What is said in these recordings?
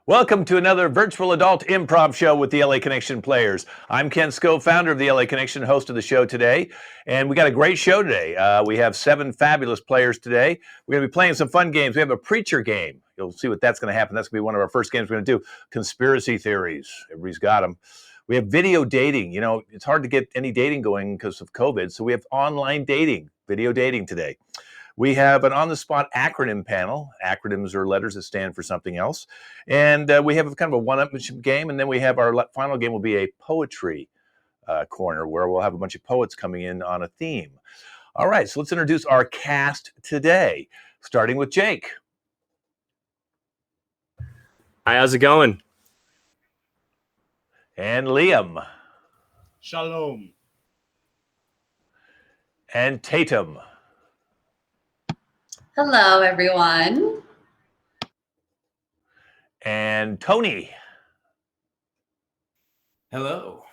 Welcome to another virtual adult improv show with the LA Connection players. I'm Ken Sco, founder of the LA Connection, host of the show today. And we got a great show today. We have 7 fabulous players today. We're going to be playing some fun games. We have a preacher game. You'll see what that's going to happen. That's going to be one of our first games we're going to do. Conspiracy theories. Everybody's got them. We have video dating. You know, it's hard to get any dating going because of COVID. So we have online dating, video dating today. We have an on-the-spot acronym panel. Acronyms are letters that stand for something else. And we have kind of a one-upmanship game. And then we have our final game will be a poetry corner where we'll have a bunch of poets coming in on a theme. All right, so let's introduce our cast today, starting with Jake. Hi, how's it going? And Liam. Shalom. And Tatum. Hello, everyone. And Tony. Hello.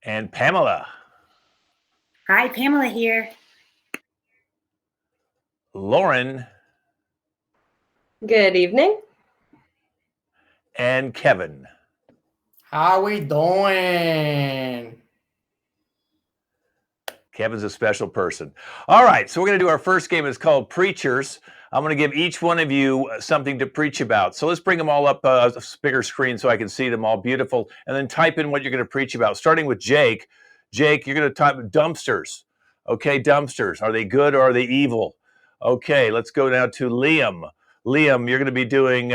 And Pamela. Hi, Pamela here. Lauren. Good evening. And Kevin. How we doing? Kevin's a special person. All right, so we're going to do our first game. It's called Preachers. I'm going to give each one of you something to preach about. So let's bring them all up a bigger screen so I can see them all beautiful, and then type in what you're going to preach about. Starting with Jake. Jake, you're going to type dumpsters. Okay, dumpsters. Are they good or are they evil? Okay, let's go now to Liam. Liam, you're going to be doing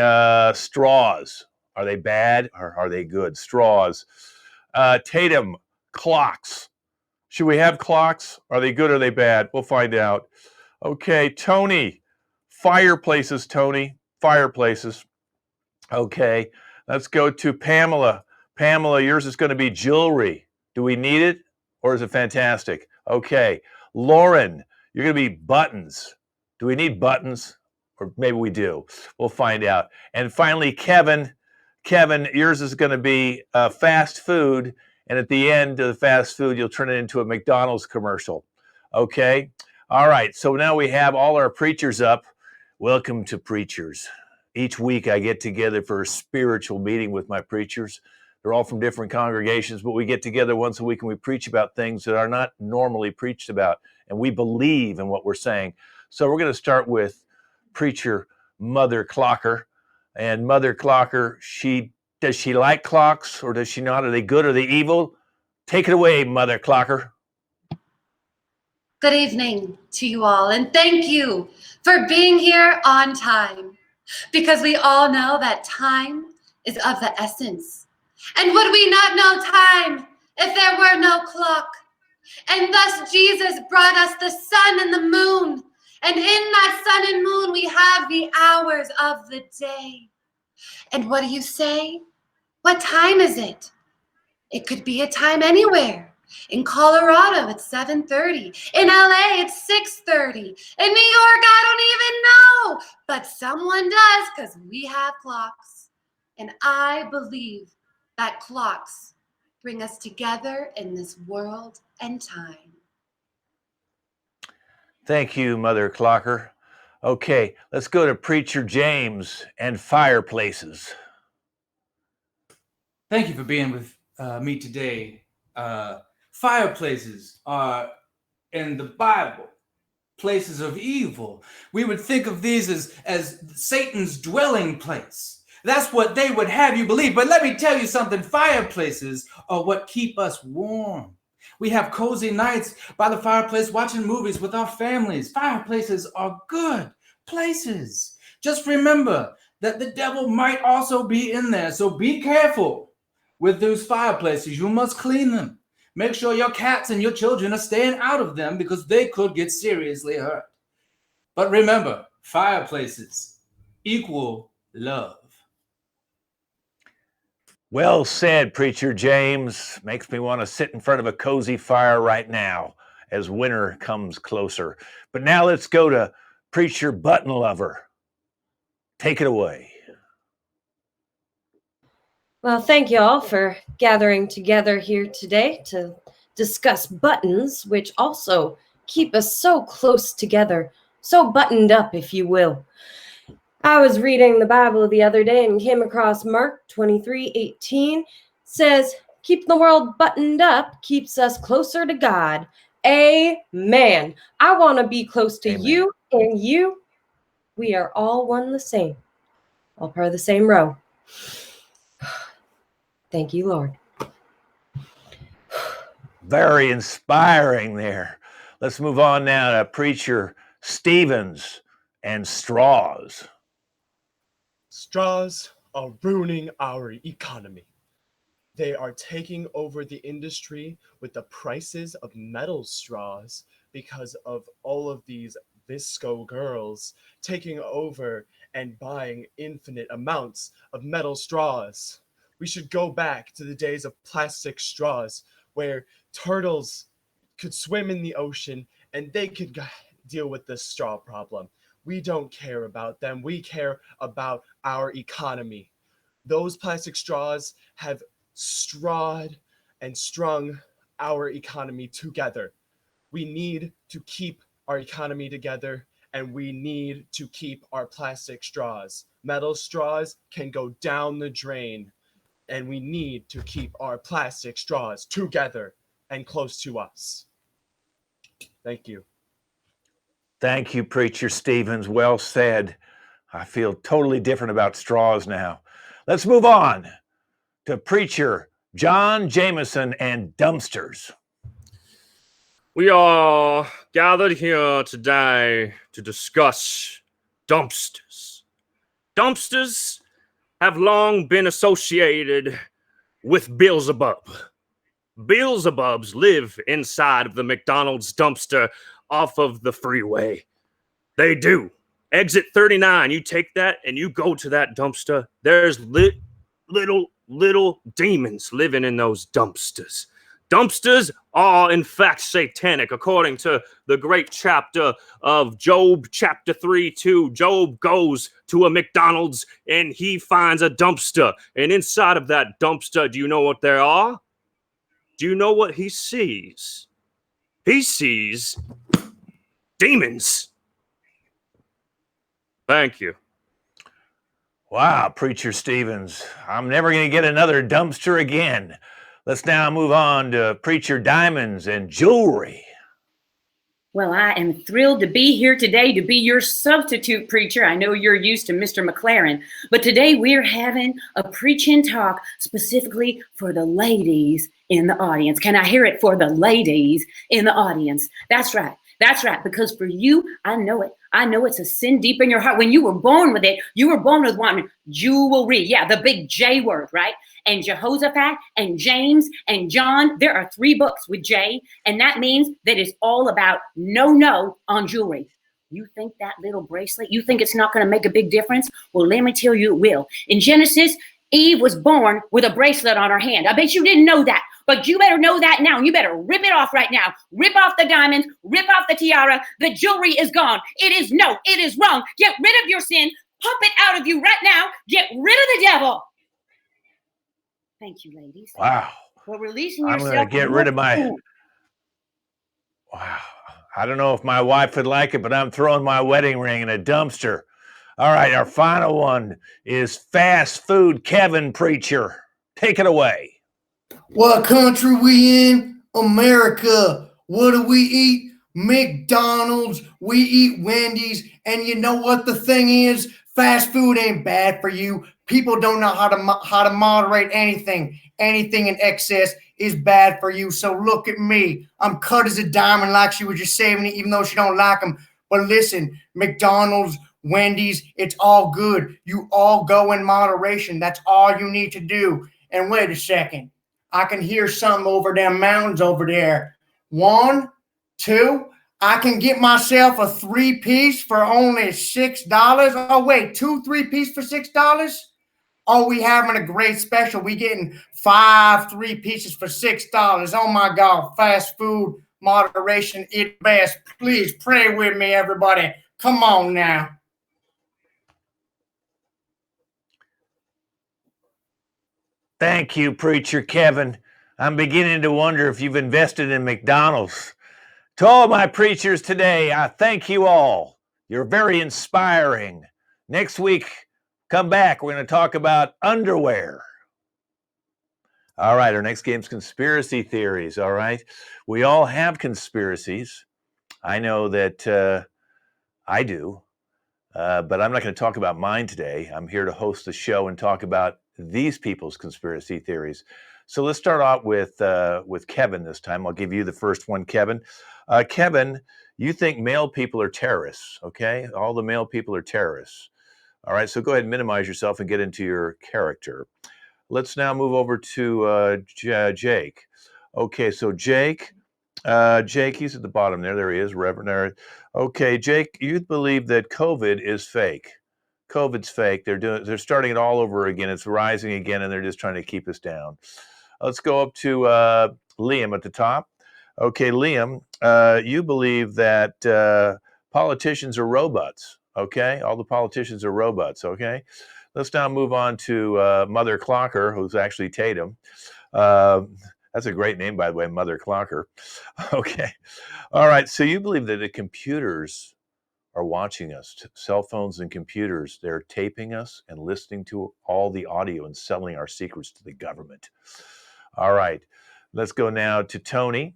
straws. Are they bad or are they good? Straws. Tatum, clocks. Should we have clocks? Are they good or are they bad? We'll find out. Okay, Tony. Fireplaces, Tony. Fireplaces. Okay, let's go to Pamela. Pamela, yours is going to be jewelry. Do we need it or is it fantastic? Okay, Lauren, you're going to be buttons. Do we need buttons? Or maybe we do. We'll find out. And finally, Kevin. Kevin, yours is going to be fast food. And at the end of the fast food, you'll turn it into a McDonald's commercial. Okay? All right. So now we have all our preachers up. Welcome to Preachers. Each week I get together for a spiritual meeting with my preachers. They're all from different congregations, but we get together once a week and we preach about things that are not normally preached about. And we believe in what we're saying. So we're going to start with preacher Mother Clocker. And Mother Clocker, does she like clocks or does she not? Are they good or are they evil? Take it away, Mother Clocker. Good evening to you all, and thank you for being here on time, because we all know that time is of the essence. And would we not know time if there were no clock? And thus Jesus brought us the sun and the moon, and in that sun and moon we have the hours of the day. And what do you say? What time is it? It could be a time anywhere. In Colorado, it's 7:30. In LA, it's 6:30. In New York, I don't even know. But someone does, because we have clocks. And I believe that clocks bring us together in this world and time. Thank you, Mother Clocker. Okay, let's go to Preacher James and fireplaces. Thank you for being with me today. Fireplaces are in the Bible places of evil. We would think of these as Satan's dwelling place. That's what they would have you believe. But let me tell you something. Fireplaces are what keep us warm. We have cozy nights by the fireplace watching movies with our families. Fireplaces are good places. Just remember that the devil might also be in there. So be careful with those fireplaces. You must clean them. Make sure your cats and your children are staying out of them because they could get seriously hurt. But remember, fireplaces equal love. Well said, Preacher James. Makes me want to sit in front of a cozy fire right now as winter comes closer. But now let's go to Preacher Button Lover. Take it away. Well, thank you all for gathering together here today to discuss buttons, which also keep us so close together, so buttoned up, if you will. I was reading the Bible the other day and came across Mark 23:18. Says, keep the world buttoned up keeps us closer to God. Amen. I want to be close to Amen. you and you. We are all one the same. All part of the same row. Thank you, Lord. Very inspiring there. Let's move on now to Preacher Stevens and straws. Straws are ruining our economy. They are taking over the industry with the prices of metal straws because of all of these visco girls taking over and buying infinite amounts of metal straws. We should go back to the days of plastic straws where turtles could swim in the ocean and they could deal with the straw problem. We don't care about them. We care about our economy. Those plastic straws have strawed and strung our economy together. We need to keep our economy together, and we need to keep our plastic straws. Metal straws can go down the drain, and we need to keep our plastic straws together and close to us. Thank you. Thank you, Preacher Stevens. Well said. I feel totally different about straws now. Let's move on to Preacher John Jameson and dumpsters. We are gathered here today to discuss dumpsters. Dumpsters have long been associated with Beelzebub. Beelzebubs live inside of the McDonald's dumpster off of the freeway. They do. Exit 39, you take that and you go to that dumpster. There's little demons living in those dumpsters. Dumpsters are, in fact, satanic, according to the great chapter of Job, chapter 3:2. Job goes to a McDonald's and he finds a dumpster. And inside of that dumpster, do you know what there are? Do you know what he sees? He sees demons. Thank you. Wow, Preacher Stevens. I'm never going to get another dumpster again. Let's now move on to Preacher Diamonds and jewelry. Well, I am thrilled to be here today to be your substitute preacher. I know you're used to Mr. McLaren, but today we're having a preaching talk specifically for the ladies in the audience. Can I hear it for the ladies in the audience? That's right. That's right. Because for you, I know it. I know it's a sin deep in your heart. When you were born with it, you were born with one jewelry. Yeah, the big J word, right? And Jehoshaphat and James and John, there are 3 books with J, and that means that it's all about no on jewelry. You think that little bracelet, you think it's not going to make a big difference? Well, let me tell you it will. In Genesis, Eve was born with a bracelet on her hand. I bet you didn't know that, but you better know that now. You better rip it off right now. Rip off the diamonds, rip off the tiara. The jewelry is gone. It is wrong. Get rid of your sin. Pump it out of you right now. Get rid of the devil. Thank you, ladies. Wow. For releasing I'm yourself. going to get rid of my... Wow. I don't know if my wife would like it, but I'm throwing my wedding ring in a dumpster. All right, our final one is fast food Kevin Preacher. Take it away. What country we in? America. What do we eat? McDonald's. We eat Wendy's. And you know what the thing is? Fast food ain't bad for you. People don't know how to moderate anything. Anything in excess is bad for you. So look at me. I'm cut as a diamond like she was just saving it, even though she don't like them. But listen, McDonald's, Wendy's, it's all good. You all go in moderation. That's all you need to do. And wait a second. I can hear something over them mountains over there. 1, 2. I can get myself a 3-piece for only $6. Oh, wait, 2 3-piece for $6? Oh, we having a great special. We getting 5 3-pieces for $6. Oh my God, fast food moderation, it best. Please pray with me, everybody. Come on now. Thank you, Preacher Kevin. I'm beginning to wonder if you've invested in McDonald's. To all my preachers today, I thank you all. You're very inspiring. Next week, come back. We're going to talk about underwear. All right, our next game's conspiracy theories. All right, we all have conspiracies. I know that I do, but I'm not going to talk about mine today. I'm here to host the show and talk about these people's conspiracy theories. So let's start out with Kevin this time. I'll give you the first one, Kevin. Kevin, you think male people are terrorists, okay? All the male people are terrorists. All right, so go ahead and minimize yourself and get into your character. Let's now move over to Jake. Okay, so Jake, he's at the bottom there. There he is, Reverend. There. Okay, Jake, you believe that COVID is fake. COVID's fake. They're starting it all over again. It's rising again, and they're just trying to keep us down. Let's go up to Liam at the top. Okay, Liam, you believe that politicians are robots. Okay, all the politicians are robots. Okay, let's now move on to Mother Clocker, who's actually Tatum. That's a great name, by the way, Mother Clocker. Okay, all right. So you believe that the computers are watching us, cell phones and computers. They're taping us and listening to all the audio and selling our secrets to the government. All right, let's go now to Tony.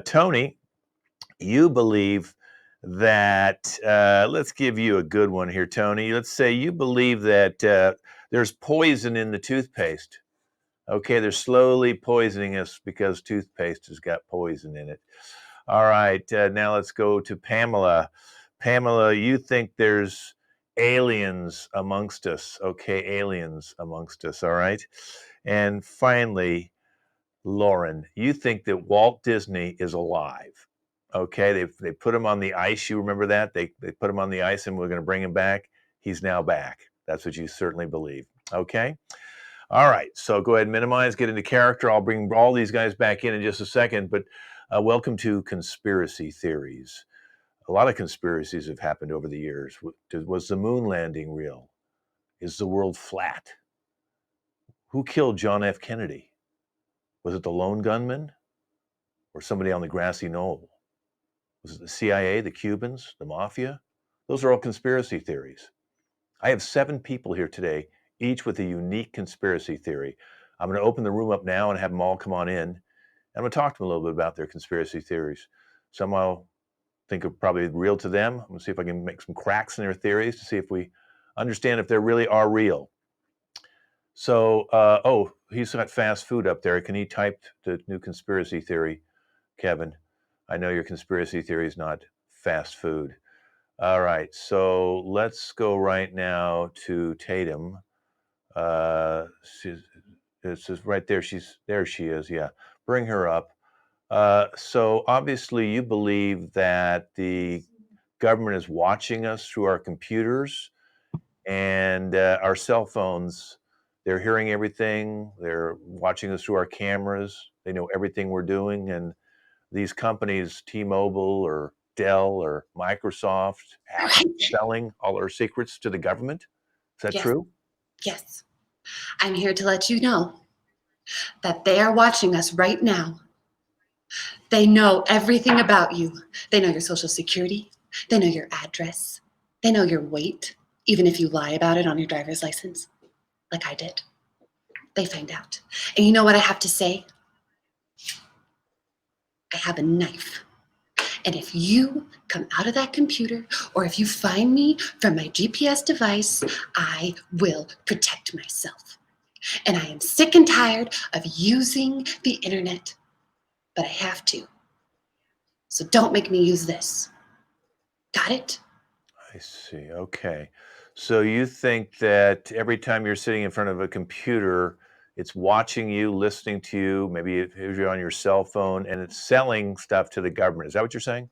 Tony, you believe that, let's give you a good one here, Tony. Let's say you believe that there's poison in the toothpaste. Okay, they're slowly poisoning us because toothpaste has got poison in it. All right, now let's go to Pamela. Pamela, you think there's aliens amongst us. Okay, aliens amongst us, all right? And finally, Lauren, you think that Walt Disney is alive. Okay, they put him on the ice. You remember that? They put him on the ice and we're going to bring him back. He's now back. That's what you certainly believe. Okay? All right, so go ahead and minimize, get into character. I'll bring all these guys back in just a second, but welcome to Conspiracy Theories. A lot of conspiracies have happened over the years. Was the moon landing real? Is the world flat? Who killed John F. Kennedy? Was it the lone gunman or somebody on the grassy knoll? Was it the CIA, the Cubans, the mafia? Those are all conspiracy theories. I have 7 people here today, each with a unique conspiracy theory. I'm going to open the room up now and have them all come on in. I'm going to talk to them a little bit about their conspiracy theories. Some I'll think are probably real to them. I'm going to see if I can make some cracks in their theories to see if we understand if they really are real. So, he's got fast food up there. Can he type the new conspiracy theory, Kevin? I know your conspiracy theory is not fast food. All right, so let's go right now to Tatum. It's right there. There she is. Yeah, bring her up. So obviously you believe that the government is watching us through our computers and our cell phones. They're hearing everything. They're watching us through our cameras. They know everything we're doing. And these companies, T-Mobile or Dell or Microsoft, Apple, selling all our secrets to the government. Is that true? Yes. I'm here to let you know that they are watching us right now. They know everything about you. They know your social security. They know your address. They know your weight, even if you lie about it on your driver's license, like I did. They find out. And you know what I have to say? I have a knife. And if you come out of that computer, or if you find me from my GPS device, I will protect myself. And I am sick and tired of using the internet, but I have to. So don't make me use this. Got it? I see. Okay. So you think that every time you're sitting in front of a computer, it's watching you, listening to you, maybe if you're on your cell phone, and it's selling stuff to the government. Is that what you're saying?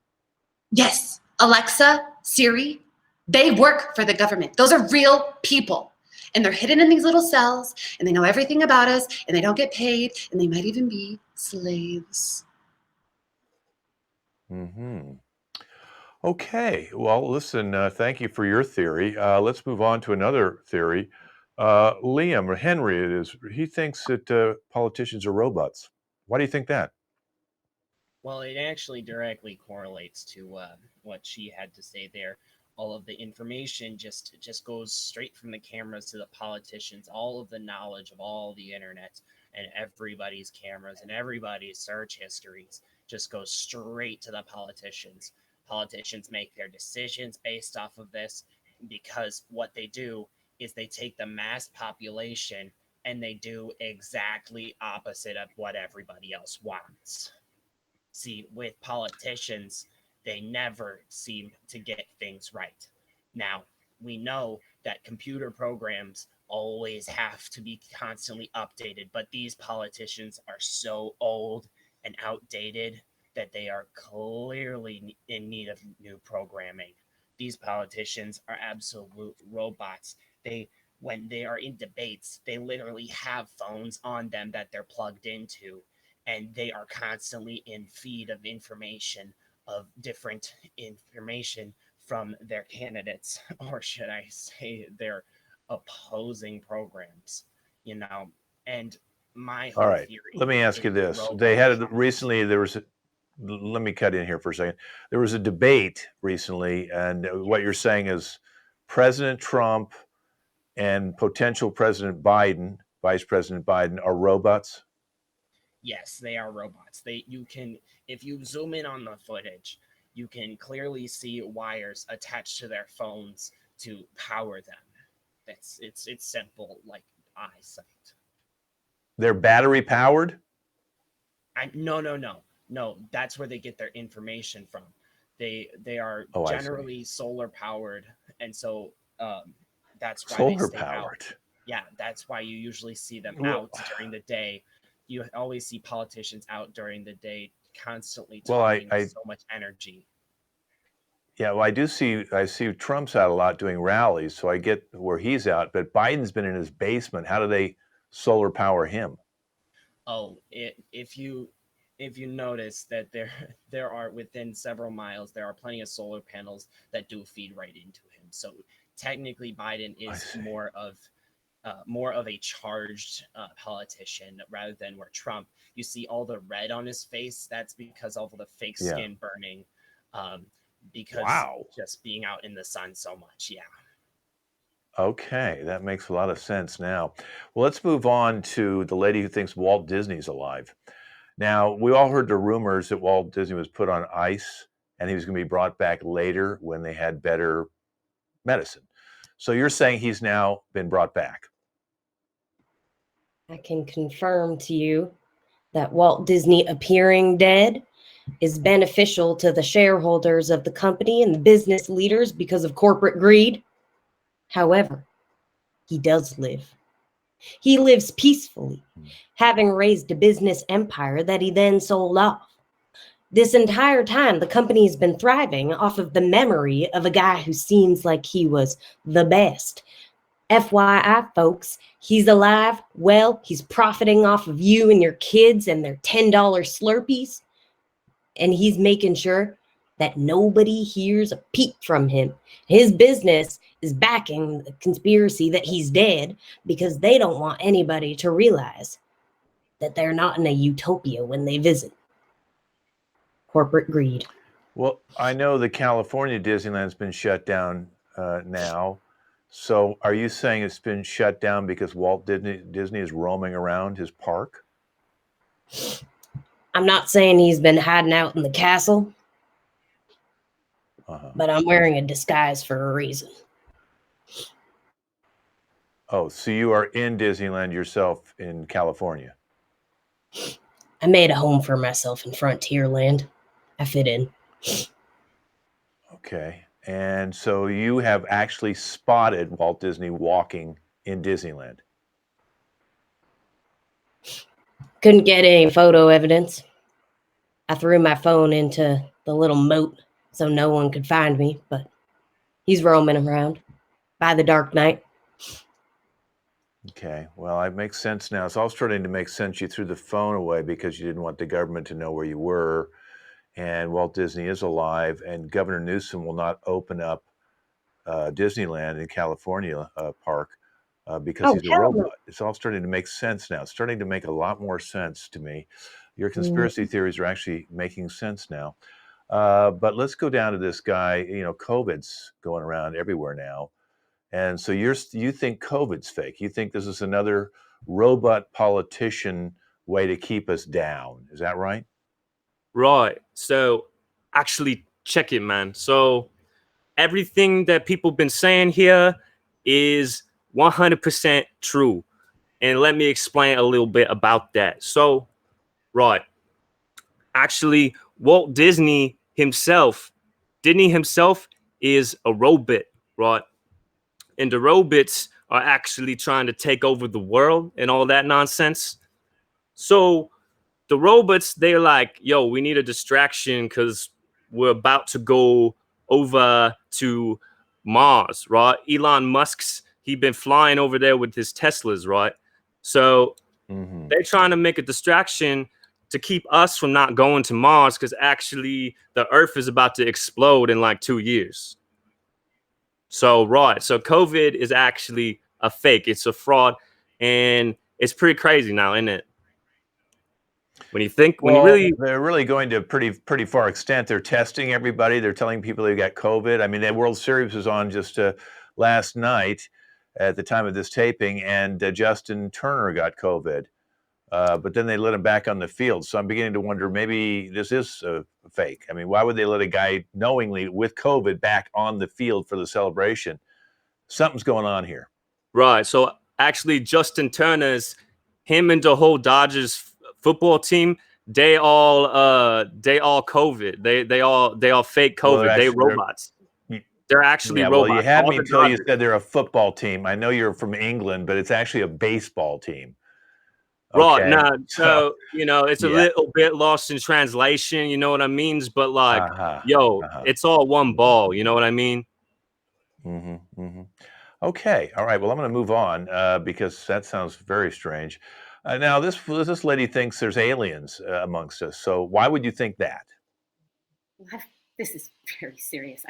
Yes. Alexa, Siri, they work for the government. Those are real people. And they're hidden in these little cells, and they know everything about us, and they don't get paid, and they might even be slaves. Mm-hmm. Okay. Well, listen, thank you for your theory. Let's move on to another theory. Liam, or Henry, it is, he thinks that politicians are robots. Why do you think that? Well, it actually directly correlates to what she had to say there. all of the information just goes straight from the cameras to the politicians. All of the knowledge of all the internet and everybody's cameras and everybody's search histories just goes straight to the politicians. Politicians make their decisions based off of this, because what they do is they take the mass population and they do exactly opposite of what everybody else wants. See, with politicians, they never seem to get things right. Now, we know that computer programs always have to be constantly updated, but these politicians are so old and outdated that they are clearly in need of new programming. These politicians are absolute robots. When they are in debates, they literally have phones on them that they're plugged into, and they are constantly in feed of information, of different information from their candidates, or should I say their opposing programs, you know. And my All whole right. theory Let me ask is you this. robot They had trust. recently, let me cut in here for a second. There was a debate recently, and what you're saying is President Trump and potential President Biden, Vice President Biden, are robots? Yes, they are robots. You can, if you zoom in on the footage, you can clearly see wires attached to their phones to power them. It's simple like eyesight. They're battery powered? No. That's where they get their information from. They are Oh, I see. generally solar powered, and so that's why they Solar stay out. powered. Yeah, that's why you usually see them Well, out during the day. You always see politicians out during the day, constantly well, talking with so much energy. yeah, well, I see Trump's out a lot doing rallies, so I get where he's out, but Biden's been in his basement. How do they solar power him? Oh, if you notice that there there are within several miles, there are plenty of solar panels that do feed right into him. So technically, Biden I is see. more of a charged politician, rather than where Trump, you see all the red on his face. That's because of the fake Yeah. skin burning, because Wow. just being out in the sun so much. Yeah. Okay, that makes a lot of sense now. Well, let's move on to the lady who thinks Walt Disney's alive. Now, we all heard the rumors that Walt Disney was put on ice and he was going to be brought back later when they had better medicine. So you're saying he's now been brought back? I can confirm to you that Walt Disney appearing dead is beneficial to the shareholders of the company and the business leaders because of corporate greed. However, he does live. He lives peacefully, having raised a business empire that he then sold off. This entire time, the company has been thriving off of the memory of a guy who seems like he was the best. FYI, folks, he's alive. Well, he's profiting off of you and your kids and their $10 Slurpees. And he's making sure that nobody hears a peep from him. His business is backing the conspiracy that he's dead because they don't want anybody to realize that they're not in a utopia when they visit. Corporate greed. Well, I know the California Disneyland's been shut down now. So are you saying it's been shut down because Walt Disney is roaming around his park? I'm not saying he's been hiding out in the castle, but I'm wearing a disguise for a reason. Oh, so you are in Disneyland yourself in California? I made a home for myself in Frontierland. I fit in. Okay. And so you have actually spotted Walt Disney walking in Disneyland? Couldn't get any photo evidence. I threw my phone into the little moat so no one could find me, but he's roaming around by the dark night. Okay. Well, it makes sense now. It's all starting to make sense. You threw the phone away because you didn't want the government to know where you were. And Walt Disney is alive, and Governor Newsom will not open up Disneyland in California park because he's a robot. It's all starting to make sense now. It's starting to make a lot more sense to me. Your conspiracy theories are actually making sense now. But let's go down to this guy. COVID's going around everywhere now, and so you think COVID's fake? You think this is another robot politician way to keep us down? Is that right? Right. So actually check it, man. So everything that people been saying here is 100% true. And let me explain a little bit about that. So, right. Actually, Disney himself is a robot, right? And the robots are actually trying to take over the world and all that nonsense. So the robots, they're like, yo, we need a distraction because we're about to go over to Mars, right? Elon Musk's, he been flying over there with his Teslas, right? So they're trying to make a distraction to keep us from not going to Mars because actually the Earth is about to explode in like 2 years. So, right. So COVID is actually a fake. It's a fraud. And it's pretty crazy now, isn't it? When They're really going to pretty far extent. They're testing everybody. They're telling people they got COVID. I mean, the World Series was on just last night at the time of this taping, and Justin Turner got COVID. But then they let him back on the field. So I'm beginning to wonder, maybe this is fake. I mean, why would they let a guy knowingly with COVID back on the field for the celebration? Something's going on here. Right. So actually, Justin Turner's, him and the whole Dodgers football team, they all COVID. They all fake COVID. Well, they robots. They're actually robots. Well, you had all me the until you Dodgers. said they're a football team. I know you're from England, but it's actually a baseball team. Right. Okay. Now, so it's a yeah. little bit lost in translation. You know what I mean? But like, Uh-huh. it's all one ball. You know what I mean? Okay. All right. Well, I'm going to move on because that sounds very strange. Now, this lady thinks there's aliens amongst us. So why would you think that? This is very serious.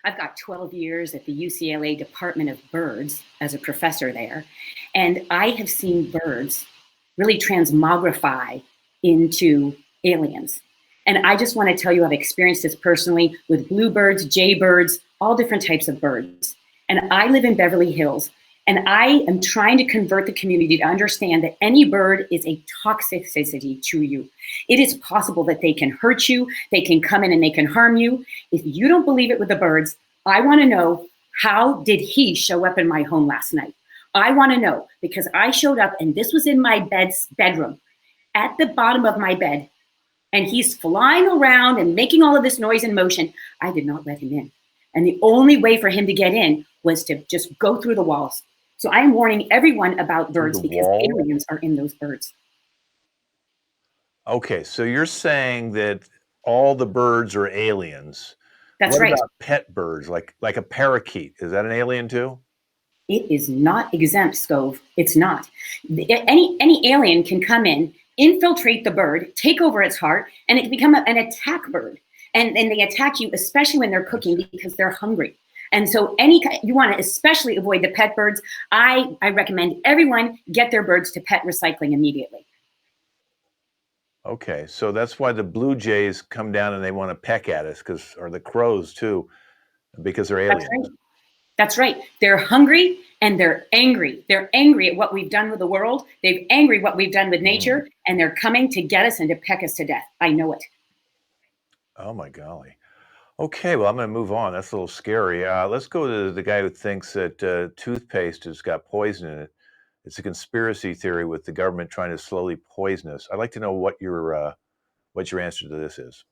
I've got 12 years at the UCLA Department of Birds as a professor there, and I have seen birds really transmogrify into aliens. And I just want to tell you, I've experienced this personally with bluebirds, jaybirds, all different types of birds. And I live in Beverly Hills, and I am trying to convert the community to understand that any bird is a toxicity to you. It is possible that they can hurt you, they can come in and they can harm you. If you don't believe it with the birds, I want to know, how did he show up in my home last night? I want to know, because I showed up and this was in my bedroom at the bottom of my bed, and he's flying around and making all of this noise and motion. I did not let him in. And the only way for him to get in was to just go through the walls. So I'm warning everyone about birds because aliens are in those birds. Okay, so you're saying that all the birds are aliens. That's right. What about pet birds, like a parakeet? Is that an alien too? It is not exempt, Scove. It's not. Any alien can come in, infiltrate the bird, take over its heart, and it can become an attack bird. And they attack you, especially when they're cooking, because they're hungry. And so you want to especially avoid the pet birds. I recommend everyone get their birds to pet recycling immediately. Okay, so that's why the blue jays come down and they want to peck at us, or the crows too, because they're aliens. That's right. They're hungry and they're angry. They're angry at what we've done with the world. They're angry at what we've done with nature, and they're coming to get us and to peck us to death. I know it. Oh my golly. Okay, well, I'm going to move on. That's a little scary. Let's go to the guy who thinks that toothpaste has got poison in it. It's a conspiracy theory with the government trying to slowly poison us. I'd like to know what your answer to this is.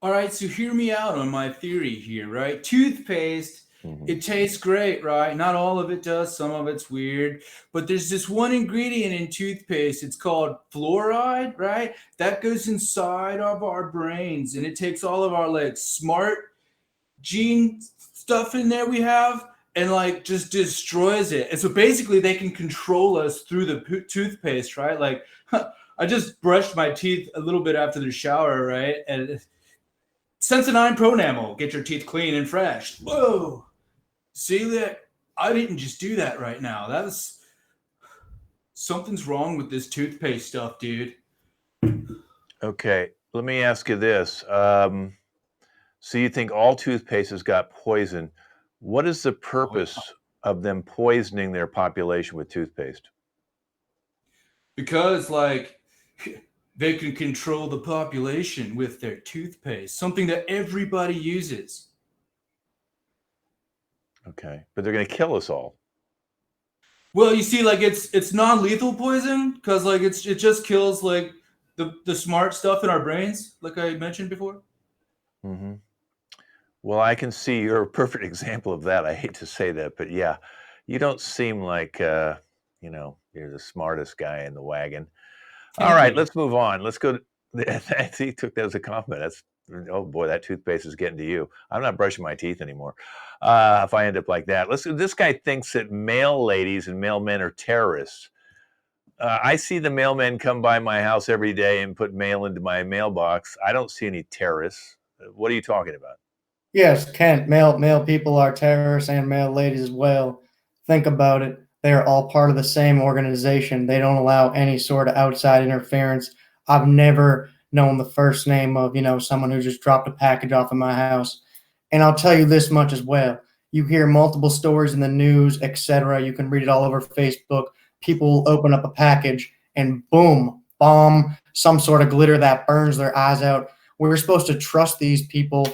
All right, so hear me out on my theory here, right? Toothpaste, it tastes great, right? Not all of it does. Some of it's weird. But there's this one ingredient in toothpaste. It's called fluoride, right? That goes inside of our brains, and it takes all of our like smart gene stuff in there we have and like just destroys it. And so basically they can control us through the toothpaste, right? Like I just brushed my teeth a little bit after the shower, right? And Sensodyne Pronamel, get your teeth clean and fresh. Whoa. See that? I didn't just do that right now. Something's wrong with this toothpaste stuff, dude. Okay, let me ask you this. So you think all toothpaste has got poison. What is the purpose of them poisoning their population with toothpaste? Because like they can control the population with their toothpaste, something that everybody uses. Okay, but they're going to kill us all. Well, you see, like it's non-lethal poison because like it just kills like the smart stuff in our brains, like I mentioned before. Hmm. Well, I can see you're a perfect example of that. I hate to say that, but yeah, you don't seem like you're the smartest guy in the wagon. All Thank right, you. let's move on. Let's go. He took that as a compliment. That's oh boy, that toothpaste is getting to you. I'm not brushing my teeth anymore. If I end up like that, this guy thinks that mail ladies and mailmen are terrorists. I see the mailmen come by my house every day and put mail into my mailbox. I don't see any terrorists. What are you talking about? Yes, Kent, male people are terrorists and male ladies as well. Think about it. They are all part of the same organization. They don't allow any sort of outside interference. I've never known the first name of, someone who just dropped a package off of my house. And I'll tell you this much as well. You hear multiple stories in the news, etc. You can read it all over Facebook. People will open up a package and boom, bomb, some sort of glitter that burns their eyes out. We're supposed to trust these people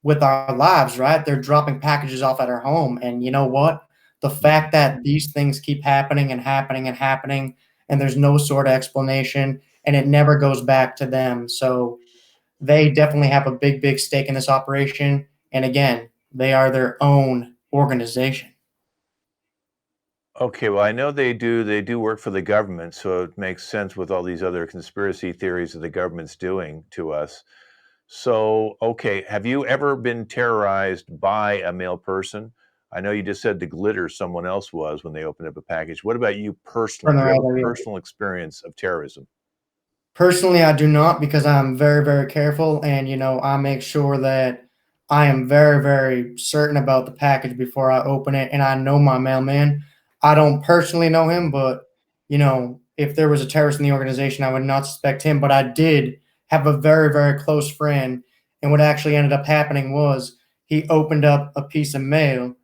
with our lives, right? They're dropping packages off at our home. And you know what? The fact that these things keep happening and happening and happening, and there's no sort of explanation, and it never goes back to them. So they definitely have a big, big stake in this operation. And again, they are their own organization. Okay, well, I know they do. They do work for the government, so it makes sense with all these other conspiracy theories that the government's doing to us. So, okay, have you ever been terrorized by a male person? I know you just said the glitter someone else was when they opened up a package. What about you personally? Turn Do you have around, a yeah. personal experience of terrorism? Personally, I do not because I'm very, very careful and, I make sure that I am very, very certain about the package before I open it. And I know my mailman. I don't personally know him, but, if there was a terrorist in the organization, I would not suspect him. But I did have a very, very close friend. And what actually ended up happening was he opened up a piece of mail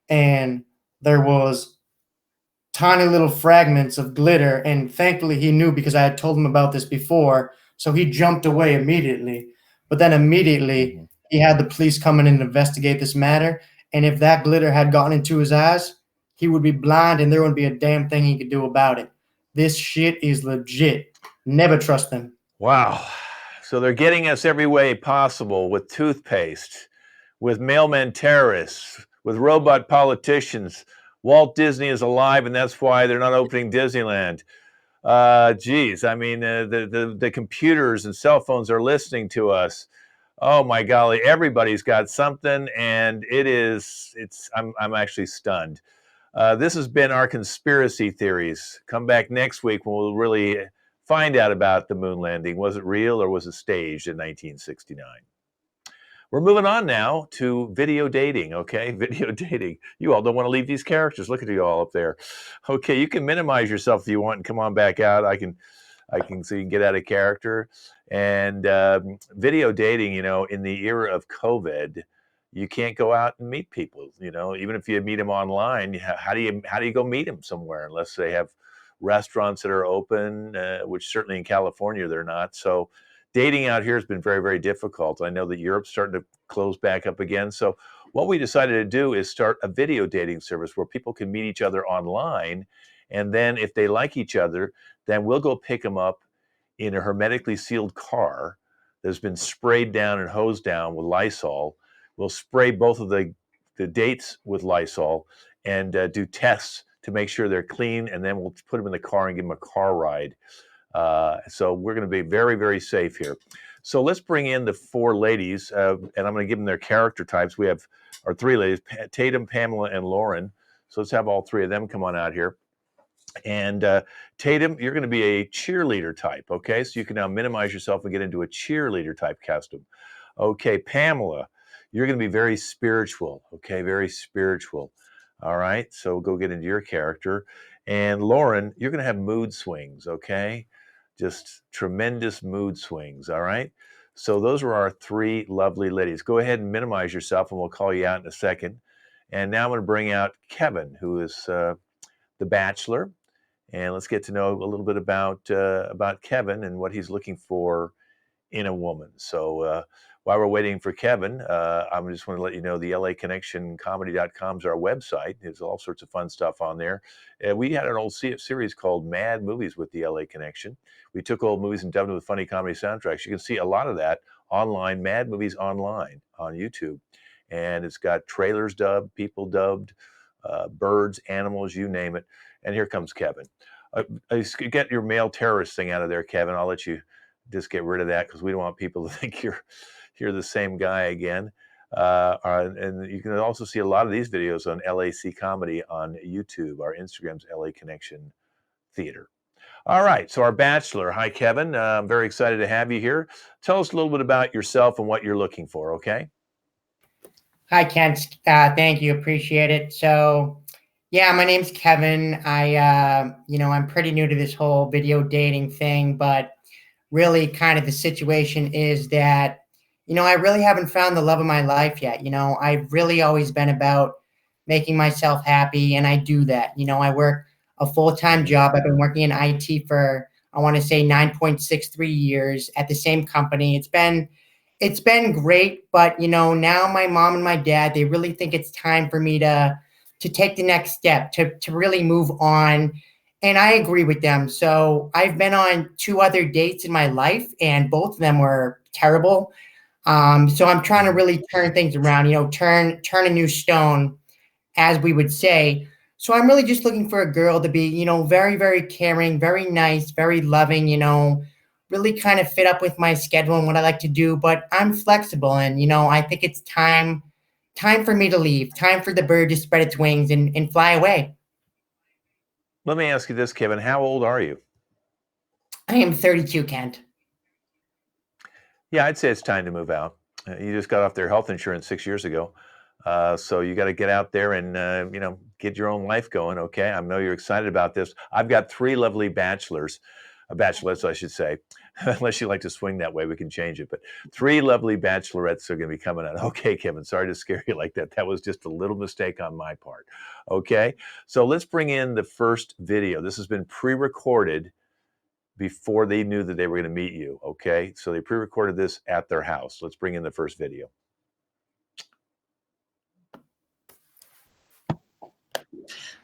and there was tiny little fragments of glitter. And thankfully, he knew because I had told him about this before. So he jumped away immediately. But then immediately, Mhm. he had the police come in and investigate this matter. And if that glitter had gotten into his eyes, he would be blind and there wouldn't be a damn thing he could do about it. This shit is legit. Never trust them. Wow. So they're getting us every way possible with toothpaste, with mailmen terrorists, with robot politicians. Walt Disney is alive, and that's why they're not opening Disneyland. Geez, I mean, the computers and cell phones are listening to us. Oh my golly, everybody's got something, and I'm actually stunned. This has been our conspiracy theories. Come back next week when we'll really find out about the moon landing. Was it real or was it staged in 1969? We're moving on now to video dating, okay? Video dating. You all don't want to leave these characters. Look at you all up there. Okay, you can minimize yourself if you want and come on back out. I can so you can get out of character. And video dating, in the era of COVID, you can't go out and meet people. Even if you meet them online, how do you go meet them somewhere unless they have restaurants that are open, which certainly in California they're not. So dating out here has been very, very difficult. I know that Europe's starting to close back up again. So what we decided to do is start a video dating service where people can meet each other online. And then if they like each other, then we'll go pick them up in a hermetically sealed car that's been sprayed down and hosed down with Lysol. We'll spray both of the dates with Lysol and do tests to make sure they're clean. And then we'll put them in the car and give them a car ride. So we're going to be very, very safe here. So let's bring in the four ladies, and I'm going to give them their character types. We have our three ladies, Tatum, Pamela, and Lauren. So let's have all three of them come on out here. And Tatum, you're going to be a cheerleader type, okay? So you can now minimize yourself and get into a cheerleader type costume. Okay, Pamela, you're going to be very spiritual, okay? Very spiritual. All right, so go get into your character. And Lauren, you're going to have mood swings, okay? Just tremendous mood swings, all right? So those are our three lovely ladies. Go ahead and minimize yourself, and we'll call you out in a second. And now I'm going to bring out Kevin, who is the Bachelor, and let's get to know a little bit about Kevin and what he's looking for in a woman. So while we're waiting for Kevin, I just want to let you know the LA Connection Comedy.com is our website. There's all sorts of fun stuff on there. We had an old series called Mad Movies with the LA Connection. We took old movies and dubbed them with funny comedy soundtracks. You can see a lot of that online, Mad Movies Online on YouTube. And it's got trailers dubbed, people dubbed, birds, animals, you name it. And here comes Kevin. Get your male terrorist thing out of there, Kevin. I'll let you just get rid of that because we don't want people to think you're the same guy again. And you can also see a lot of these videos on LAC Comedy on YouTube. Our Instagram's LA Connection Theater. All right, so our Bachelor. Hi, Kevin. I'm very excited to have you here. Tell us a little bit about yourself and what you're looking for, okay? Hi, Kent. Thank you. Appreciate it. So, yeah, my name's Kevin. I'm pretty new to this whole video dating thing, but really kind of the situation is that, I really haven't found the love of my life yet. I've really always been about making myself happy, and I do that. I work a full-time job. I've been working in IT for, I want to say 9.63 years at the same company. It's been great, but now my mom and my dad, they really think it's time for me to take the next step, to really move on. And I agree with them. So I've been on 2 other dates in my life, and both of them were terrible. So I'm trying to really turn things around, turn a new stone, as we would say. So I'm really just looking for a girl to be, very, very caring, very nice, very loving, really kind of fit up with my schedule and what I like to do. But I'm flexible, and, I think it's time for me to leave, time for the bird to spread its wings and fly away. Let me ask you this, Kevin. How old are you? I am 32, Kent. Yeah, I'd say it's time to move out. You just got off their health insurance 6 years ago. So you got to get out there and, get your own life going, okay? I know you're excited about this. I've got 3 lovely bachelorettes, I should say. Unless you like to swing that way, we can change it. But 3 lovely bachelorettes are going to be coming out. Okay, Kevin, sorry to scare you like that. That was just a little mistake on my part. Okay, so let's bring in the first video. This has been pre-recorded before they knew that they were going to meet you, okay? So they pre-recorded this at their house. Let's bring in the first video.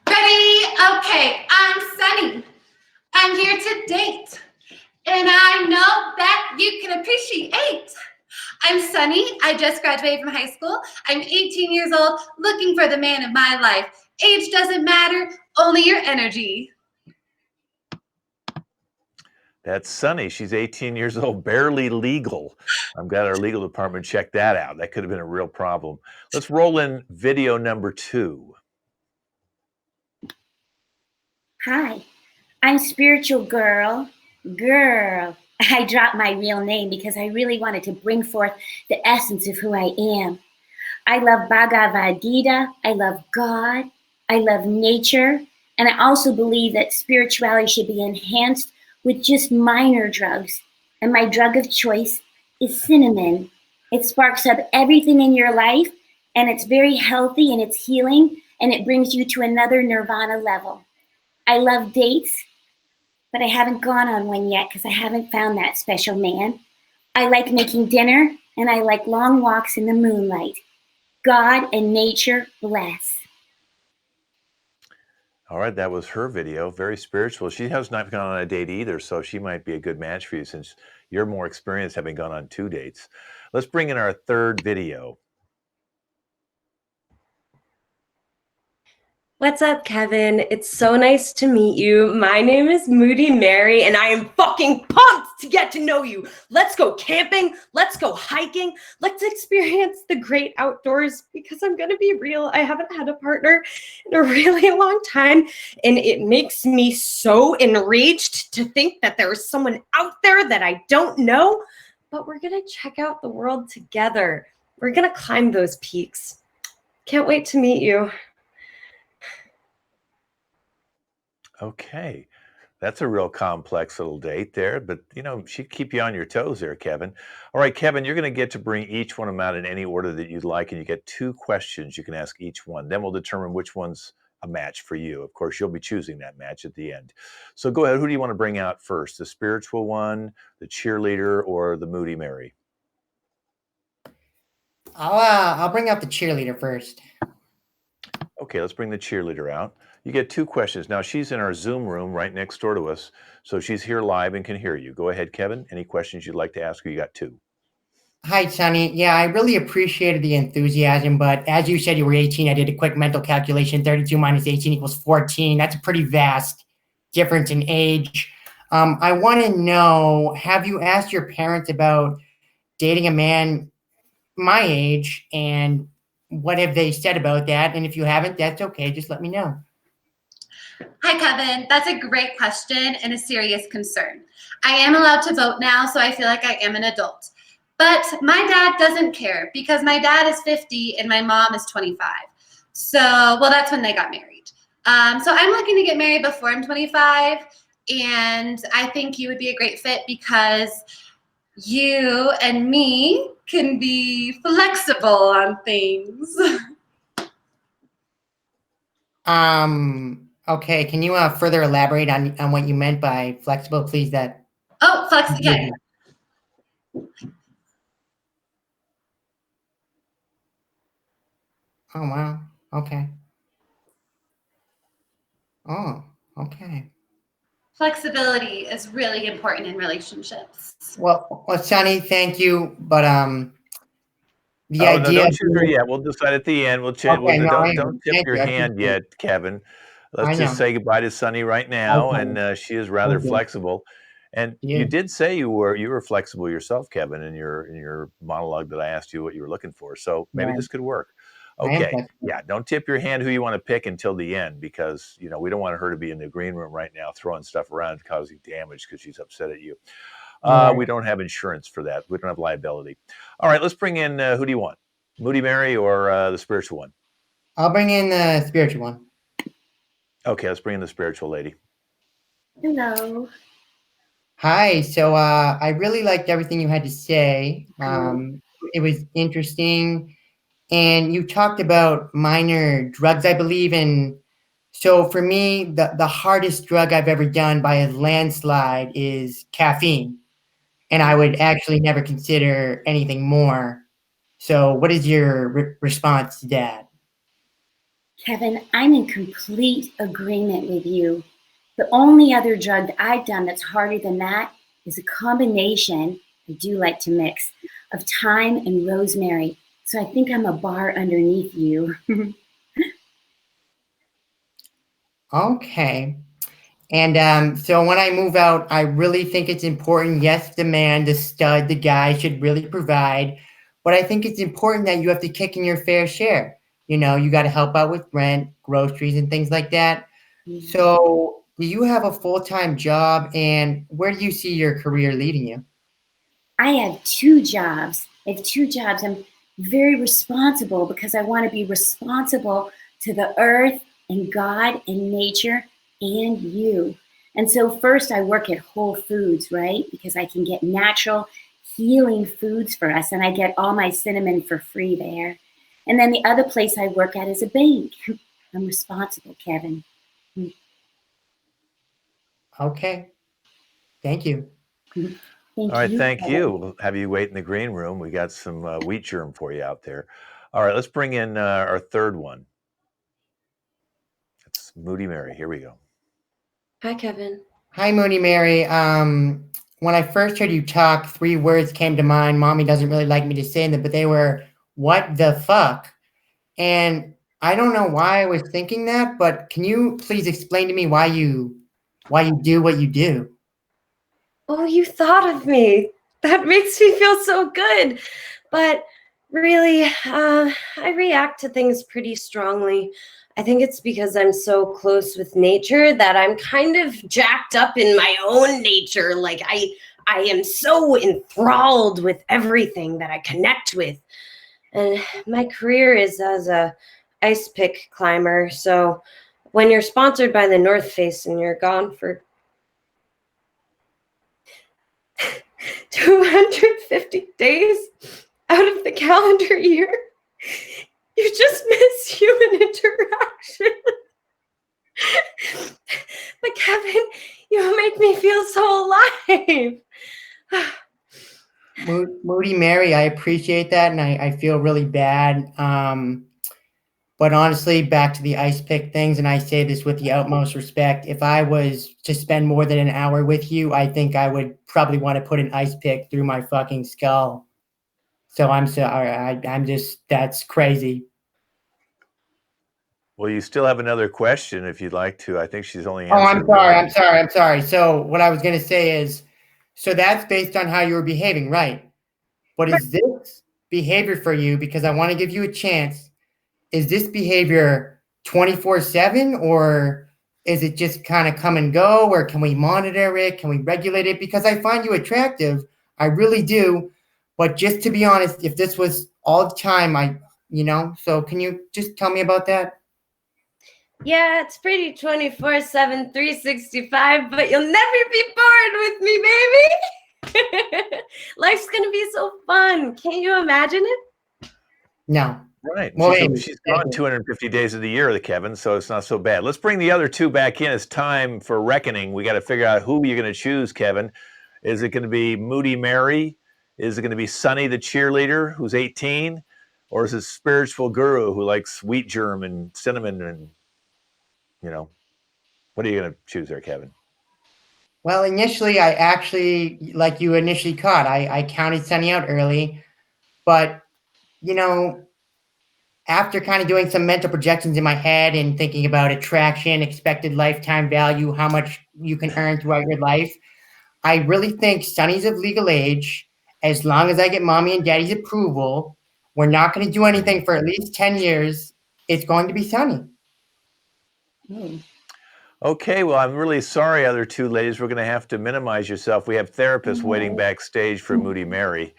Ready? Okay, I'm Sunny. I'm here to date. And I know that you can appreciate. I'm Sunny. I just graduated from high school. I'm 18 years old, looking for the man of my life. Age doesn't matter, only your energy. That's Sunny. She's 18 years old, barely legal. I'm glad our legal department checked that out. That could have been a real problem. Let's roll in video number 2. Hi, I'm Spiritual Girl. I dropped my real name because I really wanted to bring forth the essence of who I am. I love Bhagavad Gita. I love God. I love nature. And I also believe that spirituality should be enhanced with just minor drugs. And my drug of choice is cinnamon. It sparks up everything in your life, and it's very healthy, and it's healing, and it brings you to another nirvana level. I love dates, but I haven't gone on one yet because I haven't found that special man. I like making dinner, and I like long walks in the moonlight. God and nature bless. All right, that was her video. Very spiritual. She has not gone on a date either, so she might be a good match for you since you're more experienced having gone on 2 dates. Let's bring in our third video. What's up, Kevin? It's so nice to meet you. My name is Moody Mary, and I am fucking pumped to get to know you. Let's go camping. Let's go hiking. Let's experience the great outdoors because I'm going to be real. I haven't had a partner in a really long time, and it makes me so enraged to think that there is someone out there that I don't know, but we're going to check out the world together. We're going to climb those peaks. Can't wait to meet you. Okay. That's a real complex little date there, but she'd keep you on your toes there, Kevin. All right, Kevin, you're going to get to bring each one of them out in any order that you'd like, and you get 2 questions you can ask each one. Then we'll determine which one's a match for you. Of course, you'll be choosing that match at the end. So go ahead. Who do you want to bring out first? The spiritual one, the cheerleader, or the Moody Mary? I'll bring out the cheerleader first. Okay, let's bring the cheerleader out. You get 2 questions. Now, she's in our Zoom room right next door to us, so she's here live and can hear you. Go ahead, Kevin. Any questions you'd like to ask her? You got 2. Hi, Sonny. Yeah, I really appreciated the enthusiasm, but as you said, you were 18. I did a quick mental calculation. 32 minus 18 equals 14. That's a pretty vast difference in age. I want to know, have you asked your parents about dating a man my age, and what have they said about that? And if you haven't, that's okay. Just let me know. Hi, Kevin. That's a great question and a serious concern. I am allowed to vote now, so I feel like I am an adult. But my dad doesn't care because my dad is 50 and my mom is 25. So, well, that's when they got married. So I'm looking to get married before I'm 25. And I think you would be a great fit because you and me can be flexible on things. Okay. Can you further elaborate on what you meant by flexible, please? Oh, flexible. Yeah. Oh, wow. Okay. Oh, okay. Flexibility is really important in relationships. Well, Sonny, thank you. But the Oh, no, idea. don't choose her yet. We'll decide at the end. We'll change. Okay, no, Don't tip thank your you. I hand appreciate it. yet, Kevin. Let's I just know. say goodbye to Sunny right now, Okay. and she is rather Okay. flexible. And Yeah. you did say you were flexible yourself, Kevin, in your monologue that I asked you what you were looking for. So maybe Right. this could work. I am Okay, flexible. yeah. Don't tip your hand who you want to pick until the end because we don't want her to be in the green room right now throwing stuff around causing damage because she's upset at you. Right. We don't have insurance for that. We don't have liability. All right, let's bring in who do you want? Moody Mary or the spiritual one? I'll bring in the spiritual one. Okay, let's bring in the spiritual lady. Hello. Hi. So I really liked everything you had to say. It was interesting. And you talked about minor drugs, I believe. And so for me, the hardest drug I've ever done by a landslide is caffeine. And I would actually never consider anything more. So what is your response to that? Kevin, I'm in complete agreement with you. The only other drug that I've done that's harder than that is a combination, I do like to mix, of thyme and rosemary. So I think I'm a bar underneath you. Okay. And so when I move out, I really think it's important. Yes, the man, the stud, the guy should really provide. But I think it's important that you have to kick in your fair share. You got to help out with rent, groceries, and things like that. So do you have a full-time job, and where do you see your career leading you? I have 2 jobs. I'm very responsible because I want to be responsible to the earth and God and nature and you. And so first I work at Whole Foods, right? Because I can get natural healing foods for us, and I get all my cinnamon for free there. And then the other place I work at is a bank. I'm responsible, Kevin. Okay. Thank you. Thank All right, you. thank Kevin. you. We'll have you wait in the green room. We got some wheat germ for you out there. All right, let's bring in our third one. It's Moody Mary. Here we go. Hi, Kevin. Hi, Moody Mary. When I first heard you talk, 3 words came to mind. Mommy doesn't really like me to say them, but they were, what the fuck? And I don't know why I was thinking that, but can you please explain to me why you do what you do? Oh, you thought of me. That makes me feel so good. But really, I react to things pretty strongly. I think it's because I'm so close with nature that I'm kind of jacked up in my own nature. Like I am so enthralled with everything that I connect with. And my career is as a ice pick climber. So when you're sponsored by the North Face and you're gone for 250 days out of the calendar year. You just miss human interaction. But Kevin, you make me feel so alive. Moody Mary, I appreciate that, and I feel really bad. But honestly, back to the ice pick things, and I say this with the utmost respect. If I was to spend more than an hour with you, I think I would probably want to put an ice pick through my fucking skull. So I'm sorry. I'm just, that's crazy. Well, you still have another question if you'd like to. I think she's only Oh, answered I'm one. sorry. So what I was going to say is, so that's based on how you were behaving, right? But is this behavior for you, because I want to give you a chance, is this behavior 24/7, or is it just kind of come and go, or can we monitor it? Can we regulate it? Because I find you attractive. I really do. But just to be honest, if this was all the time, so can you just tell me about that? Yeah, it's pretty 24/7, 365, but you'll never be bored with me, baby. Life's gonna be so fun. Can't you imagine it? No. Right. Well, She's gone 250 days of the year, Kevin, so it's not so bad. Let's bring the other two back in. It's time for reckoning. We got to figure out who you're going to choose, Kevin. Is it going to be Moody Mary? Is it going to be Sunny the cheerleader who's 18? Or is it spiritual guru who likes wheat germ and cinnamon and, what are you going to choose there, Kevin? Well, initially, I actually, like you initially caught, I counted Sunny out early, but, after kind of doing some mental projections in my head and thinking about attraction, expected lifetime value, how much you can earn throughout your life, I really think Sunny's of legal age. As long as I get mommy and daddy's approval, we're not going to do anything for at least 10 years. It's going to be Sunny. Okay, well, I'm really sorry, other two ladies. We're going to have to minimize yourself. We have therapists waiting backstage for Moody Mary.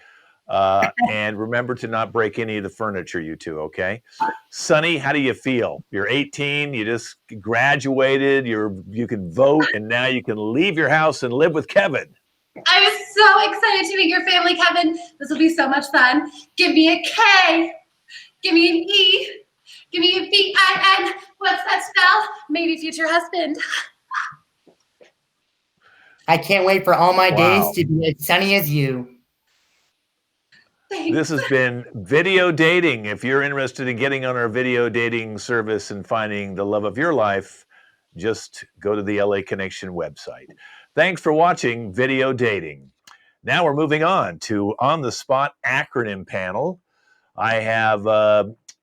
And remember to not break any of the furniture, you two, okay? Sunny, how do you feel? You're 18, you just graduated, you can vote, and now you can leave your house and live with Kevin. I was so excited to meet your family, Kevin. This will be so much fun. Give me a K. Give me an E. Give me a V-I-N. What's that spell? Maybe future husband. I can't wait for all my Wow. days to be as sunny as you. Thanks. This has been Video Dating. If you're interested in getting on our video dating service and finding the love of your life, just go to the LA Connection website. Thanks for watching Video Dating. Now we're moving on to On the Spot Acronym Panel. I have,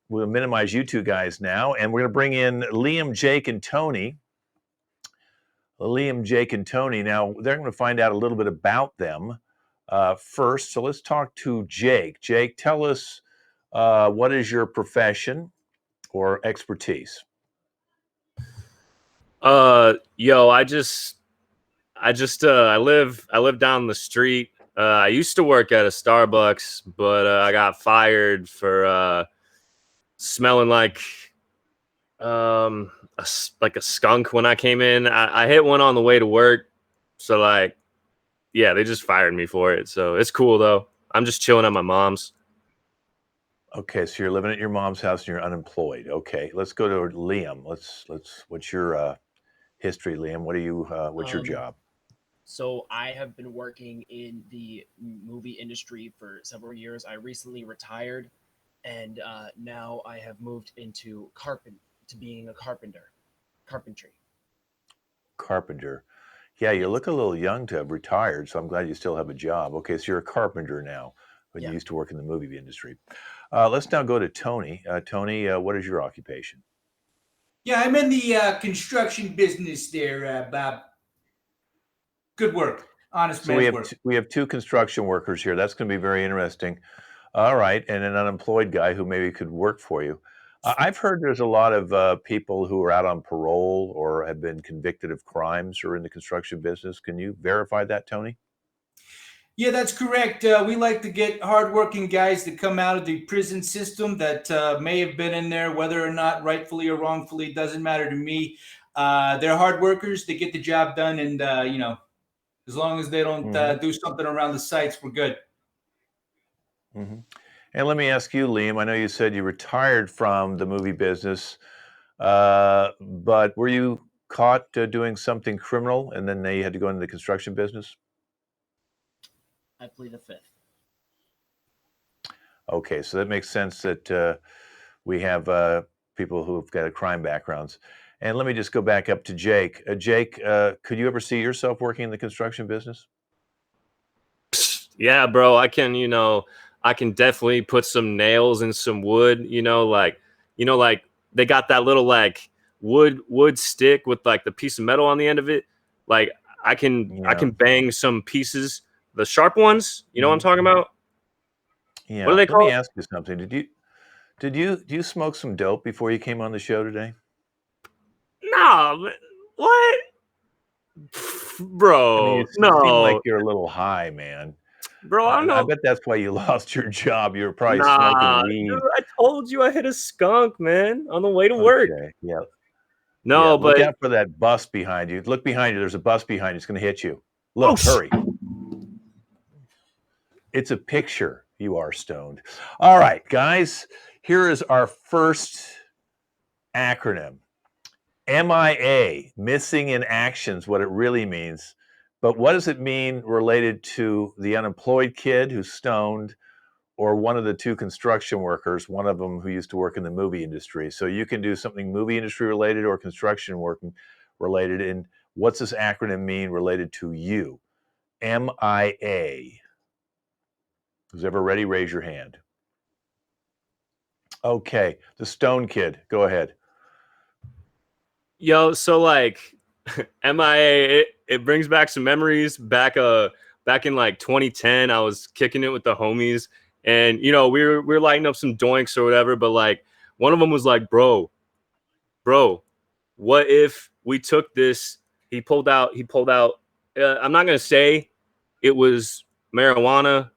we'll minimize you two guys now, and we're going to bring in Liam, Jake, and Tony. Liam, Jake, and Tony. Now, they're going to find out a little bit about them first. So let's talk to Jake. Jake, tell us what is your profession or expertise? Yo, I live down the street. I used to work at a Starbucks, but I got fired for smelling like a skunk when I came in. I hit one on the way to work, so yeah, they just fired me for it. So it's cool though. I'm just chilling at my mom's. Okay, so you're living at your mom's house and you're unemployed. Okay, let's go to Liam. What's your history, Liam? What's your job? So I have been working in the movie industry for several years. I recently retired, and now I have moved into being a carpentry. Carpenter. Yeah, you look a little young to have retired, so I'm glad you still have a job. Okay, so you're a carpenter now, but you used to work in the movie industry. Let's now go to Tony. Tony, what is your occupation? Yeah, I'm in the construction business there, Bob. Good work. Honest So man's work. we have two construction workers here. That's going to be very interesting. All right, and an unemployed guy who maybe could work for you. I've heard there's a lot of people who are out on parole or have been convicted of crimes or in the construction business. Can you verify that, Tony? Yeah, that's correct. We like to get hardworking guys that come out of the prison system that may have been in there, whether or not rightfully or wrongfully, doesn't matter to me. They're hard workers. They get the job done, and As long as they don't do something around the sites, we're good. Mm-hmm. And let me ask you, Liam, I know you said you retired from the movie business, but were you caught doing something criminal and then you had to go into the construction business? I plead the fifth. Okay, so that makes sense that we have people who've got crime backgrounds. And let me just go back up to Jake. Jake, could you ever see yourself working in the construction business? Yeah, bro, I can, I can definitely put some nails in some wood, like they got that little like wood stick with like the piece of metal on the end of it. Like I can bang some pieces, the sharp ones, you know what I'm talking about? Yeah. What are they Let me called? ask you something. Do you smoke some dope before you came on the show today? Nah, what? I mean, Bro, you seem like no. you're a little high, man. Bro, I don't I know. bet that's why you lost your job. You were probably smoking Nah, weed. dude, I told you I hit a skunk, man, on the way to work. Okay. Yeah. Yeah. No, Look but out for that bus behind you. Look behind you. There's a bus behind you. It's going to hit you. oh, Look, hurry. It's a picture. You are stoned. All right, guys. Here is our first acronym. MIA, missing in actions, what it really means. But what does it mean related to the unemployed kid who's stoned or one of the two construction workers, one of them who used to work in the movie industry? So you can do something movie industry related or construction working related. And what's this acronym mean related to you? MIA. Who's ever ready, raise your hand. Okay, the stone kid, go ahead. yo, so like MIA, it brings back some memories. Back in like 2010, I was kicking it with the homies, and we were lighting up some doinks or whatever. But like one of them was like, bro, what if we took this? He pulled out. I'm not gonna say it was marijuana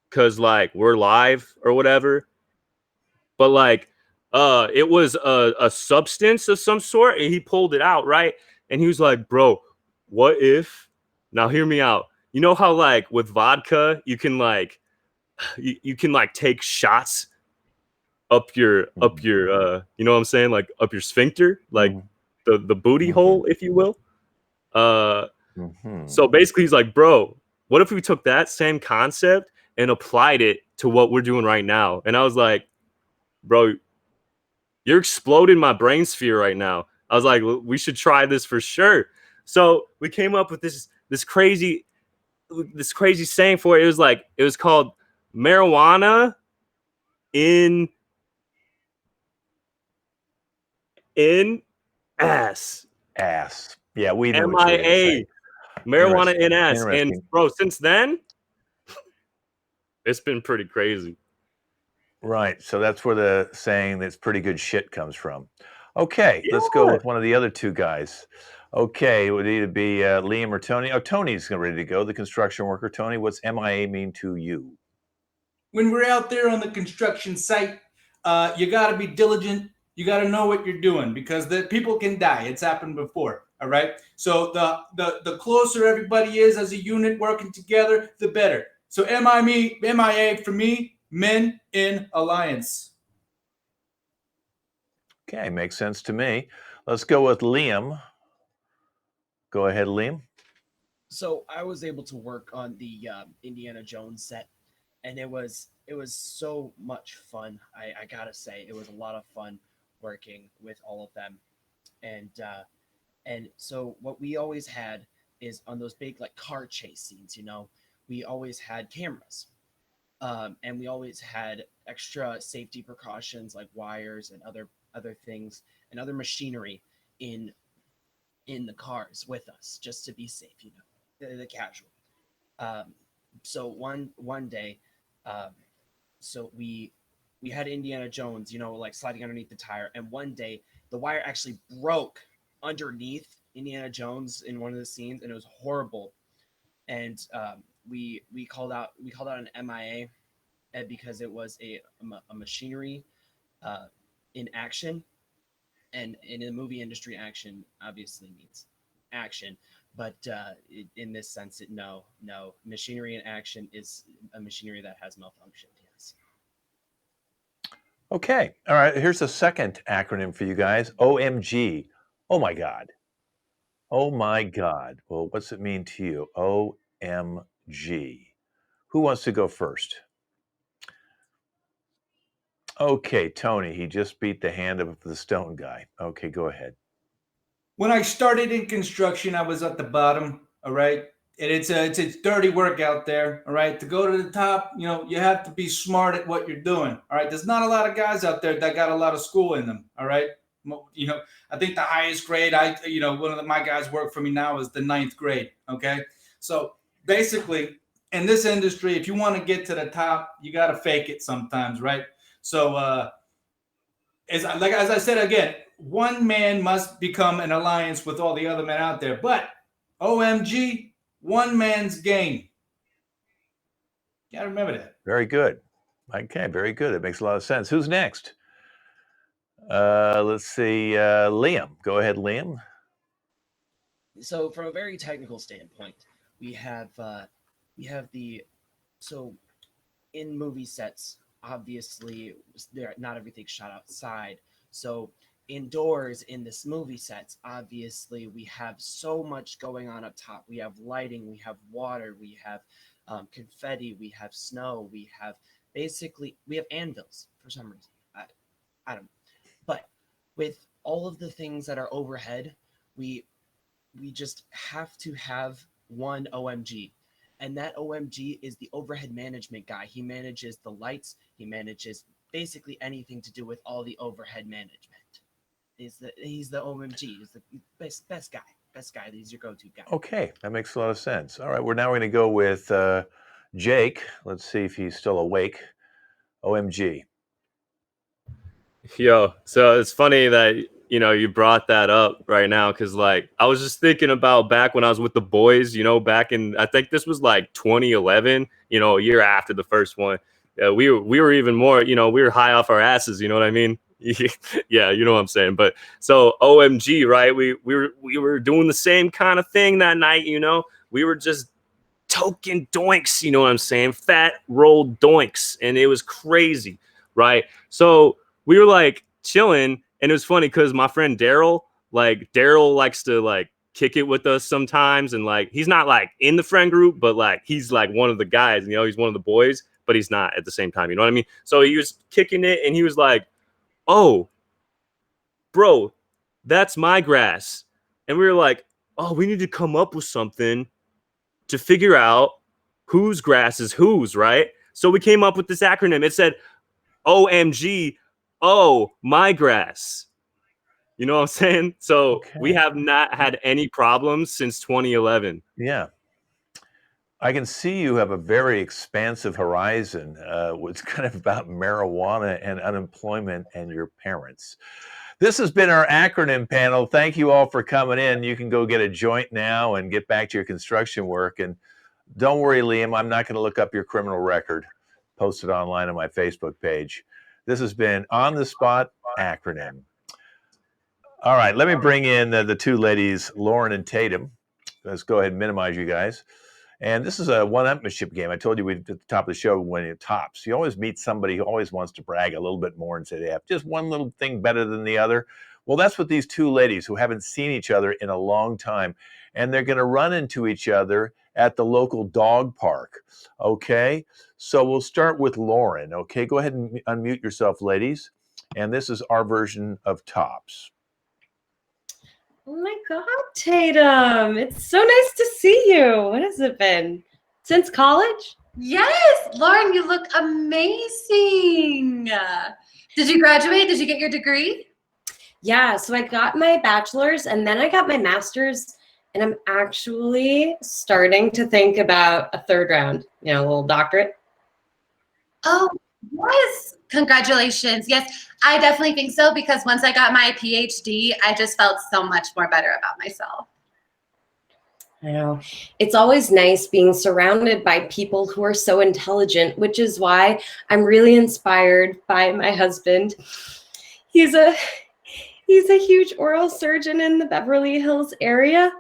because like we're live or whatever, but like it was a substance of some sort, and he pulled it out, right? And he was like, bro, what if, now hear me out, you know how like with vodka you can like you can like take shots up your you know what I'm saying, like up your sphincter, like the booty hole, if you will. So basically he's like, bro, what if we took that same concept and applied it to what we're doing right now? And I was like, bro, you're exploding my brain sphere right now. I was like, we should try this for sure. So we came up with this crazy saying for it. It was called marijuana in ass. Ass. Yeah, we knew what you were going to say. MIA. Marijuana in ass. And Interesting. bro, since then, it's been pretty crazy. Right. So that's where the saying that's pretty good shit comes from. Okay, let's go with one of the other two guys. Okay, it would either be Liam or Tony. Oh, Tony's ready to go. The construction worker. Tony, what's MIA mean to you? When we're out there on the construction site, you got to be diligent. You got to know what you're doing because the people can die. It's happened before. All right. So the closer everybody is as a unit working together, the better. So MIA for me, Men in Alliance. Okay, makes sense to me. Let's go with Liam. Go ahead, Liam. So I was able to work on the Indiana Jones set, and it was so much fun. I gotta say, it was a lot of fun working with all of them, and so what we always had is on those big like car chase scenes, we always had cameras, and we always had extra safety precautions like wires and other things and other machinery in the cars with us just to be safe, the casual. So one day, so we had Indiana Jones, like sliding underneath the tire, and one day the wire actually broke underneath Indiana Jones in one of the scenes, and it was horrible. And we called out an MIA because it was a machinery in action, and in the movie industry, action obviously means action. But in this sense, no. Machinery in action is a machinery that has malfunctioned. Yes. Okay. All right. Here's a second acronym for you guys. OMG. Oh my God. Oh my God. Well, what's it mean to you? OMG. Who wants to go first? Okay, Tony. He just beat the hand of the stone guy. Okay, go ahead. When I started in construction, I was at the bottom. All right. And it's dirty work out there. All right. To go to the top, you have to be smart at what you're doing. All right. There's not a lot of guys out there that got a lot of school in them. All right. I think the highest grade one of my guys work for me now is the 9th grade. Okay. So basically in this industry, if you want to get to the top, you got to fake it sometimes. Right. So, as I said again, one man must become an alliance with all the other men out there. But OMG, one man's game. You gotta remember that. Very good. Okay, very good. It makes a lot of sense. Who's next? Let's see. Liam. Go ahead, Liam. So from a very technical standpoint, we have so in movie sets, obviously not everything's shot outside. So indoors in this movie sets, obviously we have so much going on up top. We have lighting, we have water, we have confetti, we have snow, we have anvils for some reason. I don't know. But with all of the things that are overhead, we just have to have one OMG. And that OMG is the overhead management guy. He manages the lights. He manages basically anything to do with all the overhead management. He's the OMG. He's the best guy. Best guy. He's your go-to guy. Okay, that makes a lot of sense. All right, we're now going to go with Jake. Let's see if he's still awake. OMG. Yo, so it's funny that you brought that up right now, because like I was just thinking about back when I was with the boys, back in, I think this was like 2011, a year after the first one. We were even more, we were high off our asses, you know what I mean? Yeah, you know what I'm saying. But so OMG, right? We were doing the same kind of thing that night, we were just token doinks, you know what I'm saying? Fat rolled doinks, and it was crazy, right? So we were like chilling, and it was funny because my friend Daryl likes to like kick it with us sometimes, and like he's not like in the friend group, but like he's like one of the guys, he's one of the boys, but he's not at the same time, you know what I mean? So he was kicking it, and he was like, "Oh, bro, that's my grass." And we were like, "Oh, we need to come up with something to figure out whose grass is whose," right? So we came up with this acronym. It said OMG, oh, my grass. You know what I'm saying? So we have not had any problems since 2011. Yeah. I can see you have a very expansive horizon. It's kind of about marijuana and unemployment and your parents. This has been our acronym panel. Thank you all for coming in. You can go get a joint now and get back to your construction work. And don't worry, Liam, I'm not going to look up your criminal record. Post it online on my Facebook page. This has been On the Spot Acronym. All right, let me bring in the two ladies, Lauren and Tatum. Let's go ahead and minimize you guys. And this is a one-upmanship game. I told you at the top of the show when it tops. You always meet somebody who always wants to brag a little bit more and say they have just one little thing better than the other. Well, that's what these two ladies who haven't seen each other in a long time, and they're going to run into each other at the local dog park. Okay, so we'll start with Lauren. Okay, go ahead and unmute yourself, ladies. And this is our version of Tops. Oh my God, Tatum. It's so nice to see you. What has it been? Since college? Yes, Lauren, you look amazing. Did you graduate? Did you get your degree? Yeah, so I got my bachelor's and then I got my master's, and I'm actually starting to think about a third round, a little doctorate. Oh, yes. Congratulations. Yes, I definitely think so, because once I got my PhD, I just felt so much more better about myself. I know. It's always nice being surrounded by people who are so intelligent, which is why I'm really inspired by my husband. He's a huge oral surgeon in the Beverly Hills area,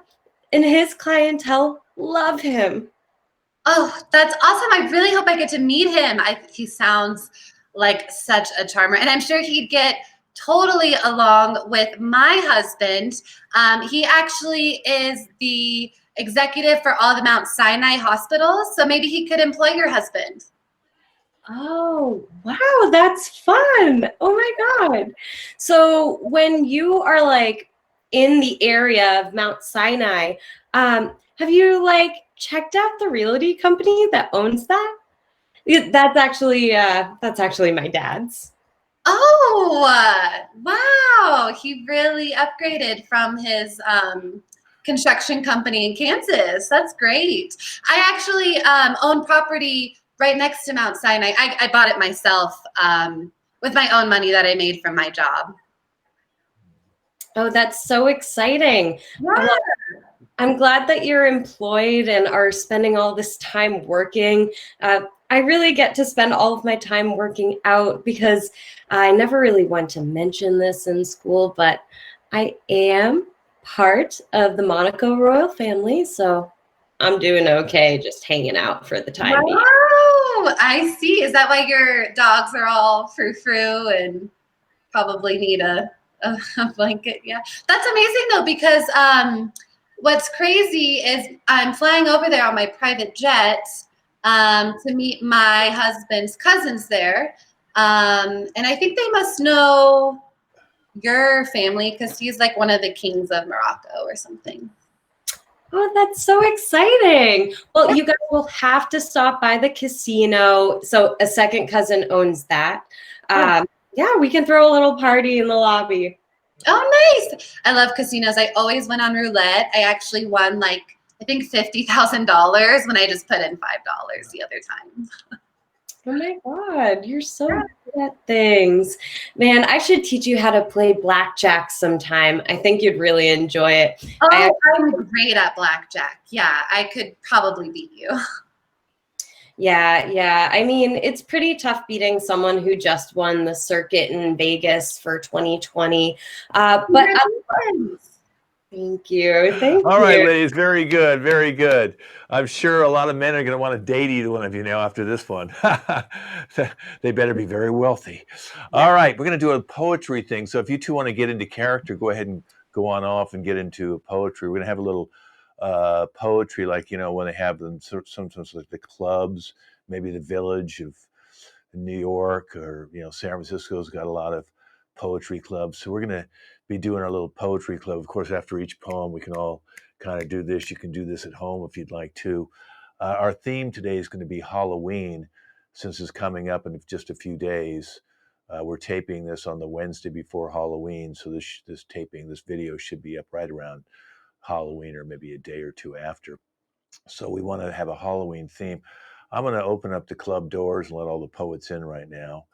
and his clientele love him. Oh, that's awesome. I really hope I get to meet him. He sounds like such a charmer, and I'm sure he'd get totally along with my husband. He actually is the executive for all the Mount Sinai hospitals, so maybe he could employ your husband. Oh, wow, that's fun. Oh my God. So when you are like in the area of Mount Sinai, have you like checked out the realty company that owns that? That's actually my dad's. Oh, wow. He really upgraded from his construction company in Kansas. That's great. I actually own property right next to Mount Sinai. I bought it myself with my own money that I made from my job. Oh, that's so exciting. Yeah. I'm glad that you're employed and are spending all this time working. I really get to spend all of my time working out because I never really want to mention this in school, but I am part of the Monaco royal family, so I'm doing okay just hanging out for the time being. Wow, I see. Is that why your dogs are all frou-frou and probably need a blanket? Yeah, that's amazing though, because what's crazy is I'm flying over there on my private jet to meet my husband's cousins there, and I think they must know your family because he's like one of the kings of Morocco or something. Oh, that's so exciting. Well, you guys will have to stop by the casino. So a second cousin owns that. Yeah, we can throw a little party in the lobby. Oh, nice. I love casinos. I always went on roulette. I actually won like, I think $50,000 when I just put in $5 the other time. Oh my God, you're so good at things. Man, I should teach you how to play blackjack sometime. I think you'd really enjoy it. Oh, I'm great at blackjack. Yeah, I could probably beat you. Yeah. I mean, it's pretty tough beating someone who just won the circuit in Vegas for 2020. But thank you. All right, ladies, very good, very good. I'm sure a lot of men are going to want to date either one of you now after this one. They better be very wealthy. All right, we're going to do a poetry thing. So if you two want to get into character, go ahead and go on off and get into poetry. We're going to have a little poetry, like, when they have them sometimes like the clubs, maybe the Village of New York, or San Francisco's got a lot of poetry clubs. So we're going to be doing our little poetry club. Of course, after each poem, we can all kind of do this. You can do this at home if you'd like to. Our theme today is going to be Halloween, since it's coming up in just a few days. We're taping this on the Wednesday before Halloween, so this video should be up right around Halloween, or maybe a day or two after. So we want to have a Halloween theme. I'm going to open up the club doors and let all the poets in right now,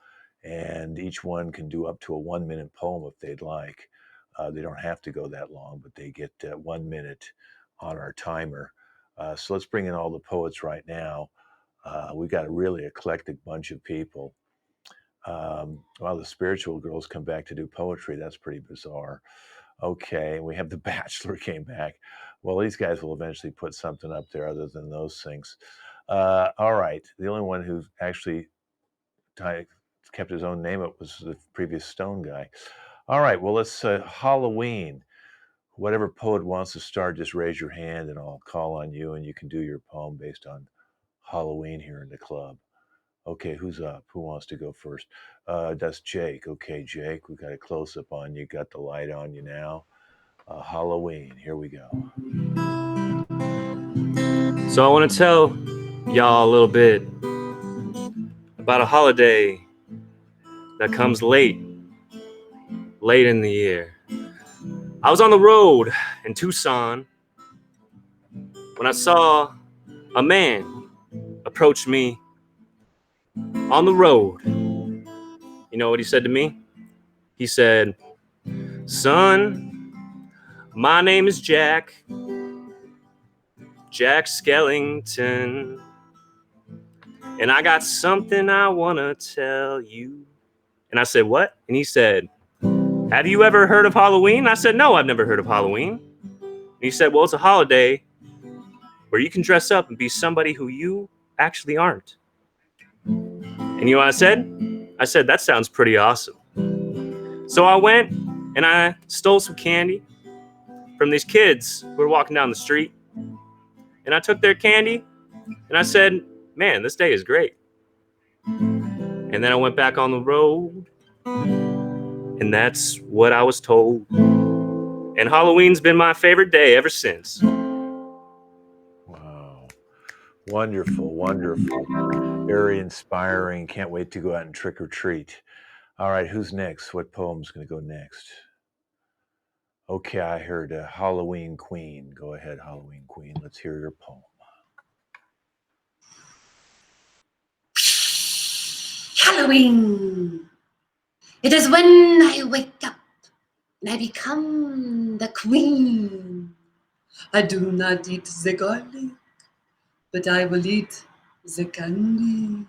and each one can do up to a 1-minute poem if they'd like. They don't have to go that long, but they get 1 minute on our timer. So let's bring in all the poets right now. We've got a really eclectic bunch of people. The spiritual girls come back to do poetry. That's pretty bizarre. Okay, we have the Bachelor came back. Well, these guys will eventually put something up there other than those things. All right, the only one who actually kept his own name up was the previous Stone guy. All right, well, let's Halloween. Whatever poet wants to start, just raise your hand and I'll call on you, and you can do your poem based on Halloween here in the club. Okay, who's up? Who wants to go first? That's Jake. Okay, Jake, we got a close-up on you. Got the light on you now. Halloween, here we go. So I want to tell y'all a little bit about a holiday that comes late in the year. I was on the road in Tucson when I saw a man approach me on the road. You know what he said to me? He said, "Son, my name is Jack Skellington, and I got something I want to tell you." And I said, "What?" And he said, "Have you ever heard of Halloween?" I said, "No, I've never heard of Halloween." And he said, well, it's a holiday where you can dress up and be somebody who you actually aren't. And you know what I said? I said, that sounds pretty awesome. So I went and I stole some candy from these kids who were walking down the street. And I took their candy and I said, man, this day is great. And then I went back on the road. And that's what I was told. And Halloween's been my favorite day ever since. Wow. Wonderful, wonderful. Very inspiring. Can't wait to go out and trick or treat. All right, who's next? What poem's going to go next? Okay, I heard Halloween Queen. Go ahead, Halloween Queen. Let's hear your poem. Halloween. It is when I wake up and I become the queen. I do not eat the garlic, but I will eat the candy.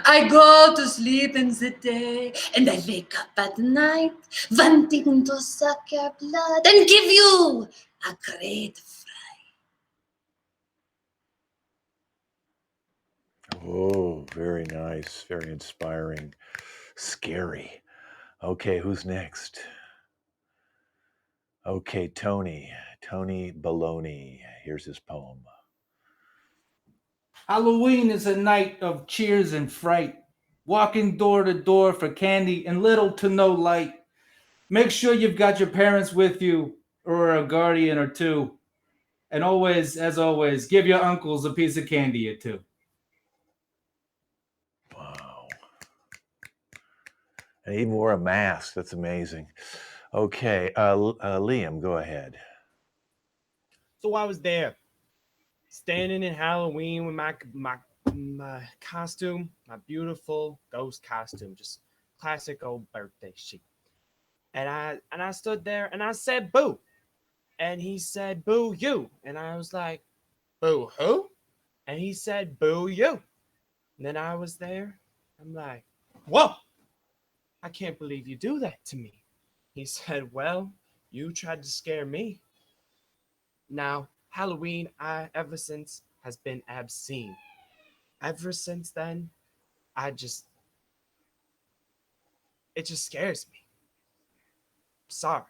I go to sleep in the day and I wake up at night wanting to suck your blood and give you a great Oh, very nice. Very inspiring. Scary. Okay, who's next? Okay, Tony. Tony Baloney. Here's his poem. Halloween is a night of cheers and fright, walking door to door for candy and little to no light. Make sure you've got your parents with you or a guardian or two. And always, as always, give your uncles a piece of candy or two. Wow. And he even wore a mask. That's amazing. Okay, Liam, go ahead. So I was there, standing in Halloween with my costume, my beautiful ghost costume, just classic old birthday chic. And I stood there and I said boo. And he said boo you. And I was like, boo who? And he said boo you. And then I was there. I'm like, whoa, I can't believe you do that to me. He said, well, you tried to scare me. Now, Halloween, ever since has been obscene. Ever since then, it just scares me. Sorry.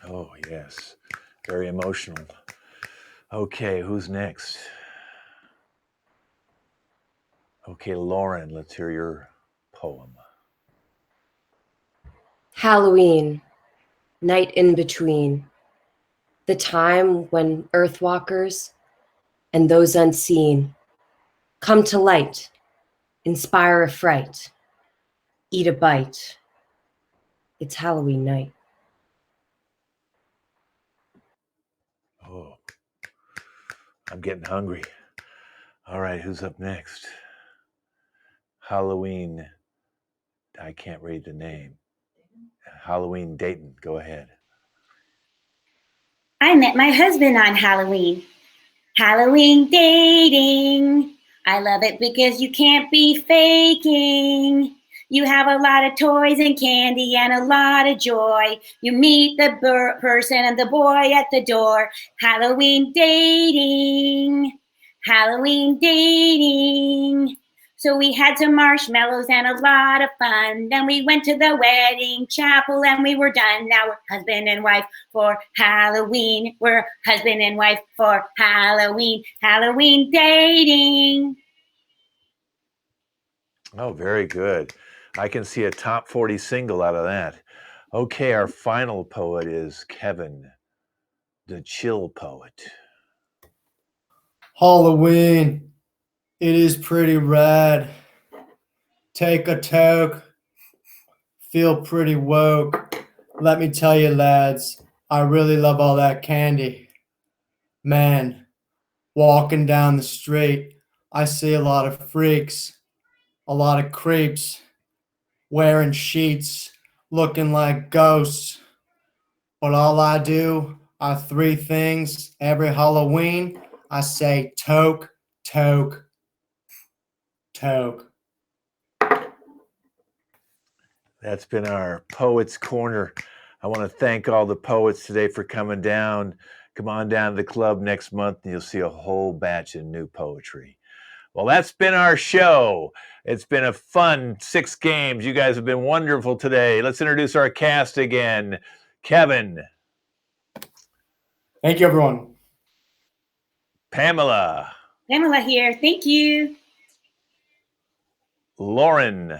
Oh, yes. Very emotional. Okay, who's next? Okay, Lauren, let's hear your poem. Halloween, night in between, the time when earthwalkers and those unseen come to light, inspire a fright, eat a bite. It's Halloween night. Oh, I'm getting hungry. All right, who's up next? Halloween, I can't read the name. Halloween Dayton, go ahead. I met my husband on Halloween. Halloween dating. I love it because you can't be faking. You have a lot of toys and candy and a lot of joy. You meet the person and the boy at the door. Halloween dating. Halloween dating. So we had some marshmallows and a lot of fun. Then we went to the wedding chapel and we were done. Now we're husband and wife for Halloween. We're husband and wife for Halloween. Halloween dating. Oh, very good. I can see a top 40 single out of that. Okay, our final poet is Kevin, the chill poet. Halloween, it is pretty rad. Take a toke, feel pretty woke. Let me tell you, lads, I really love all that candy. Man, walking down the street, I see a lot of freaks, a lot of creeps, wearing sheets, looking like ghosts. But all I do are three things every Halloween. I say toke, toke, toke. That's been our Poets Corner. I want to thank all the poets today for coming down. Come on down to the club next month and you'll see a whole batch of new poetry. Well, that's been our show. It's been a fun 6 games. You guys have been wonderful today. Let's introduce our cast again. Kevin. Thank you, everyone. Pamela. Pamela here. Thank you. Lauren.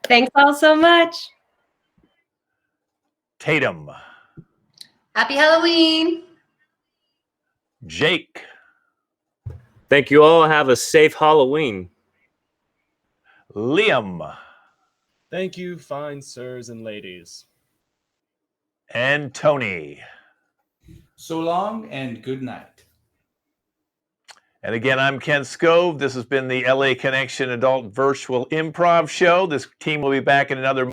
Thanks all so much. Tatum. Happy Halloween. Jake. Thank you all. Have a safe Halloween. Liam. Thank you, fine sirs and ladies. And Tony. So long and good night. And again, I'm Ken Scove. This has been the LA Connection Adult Virtual Improv Show. This team will be back in another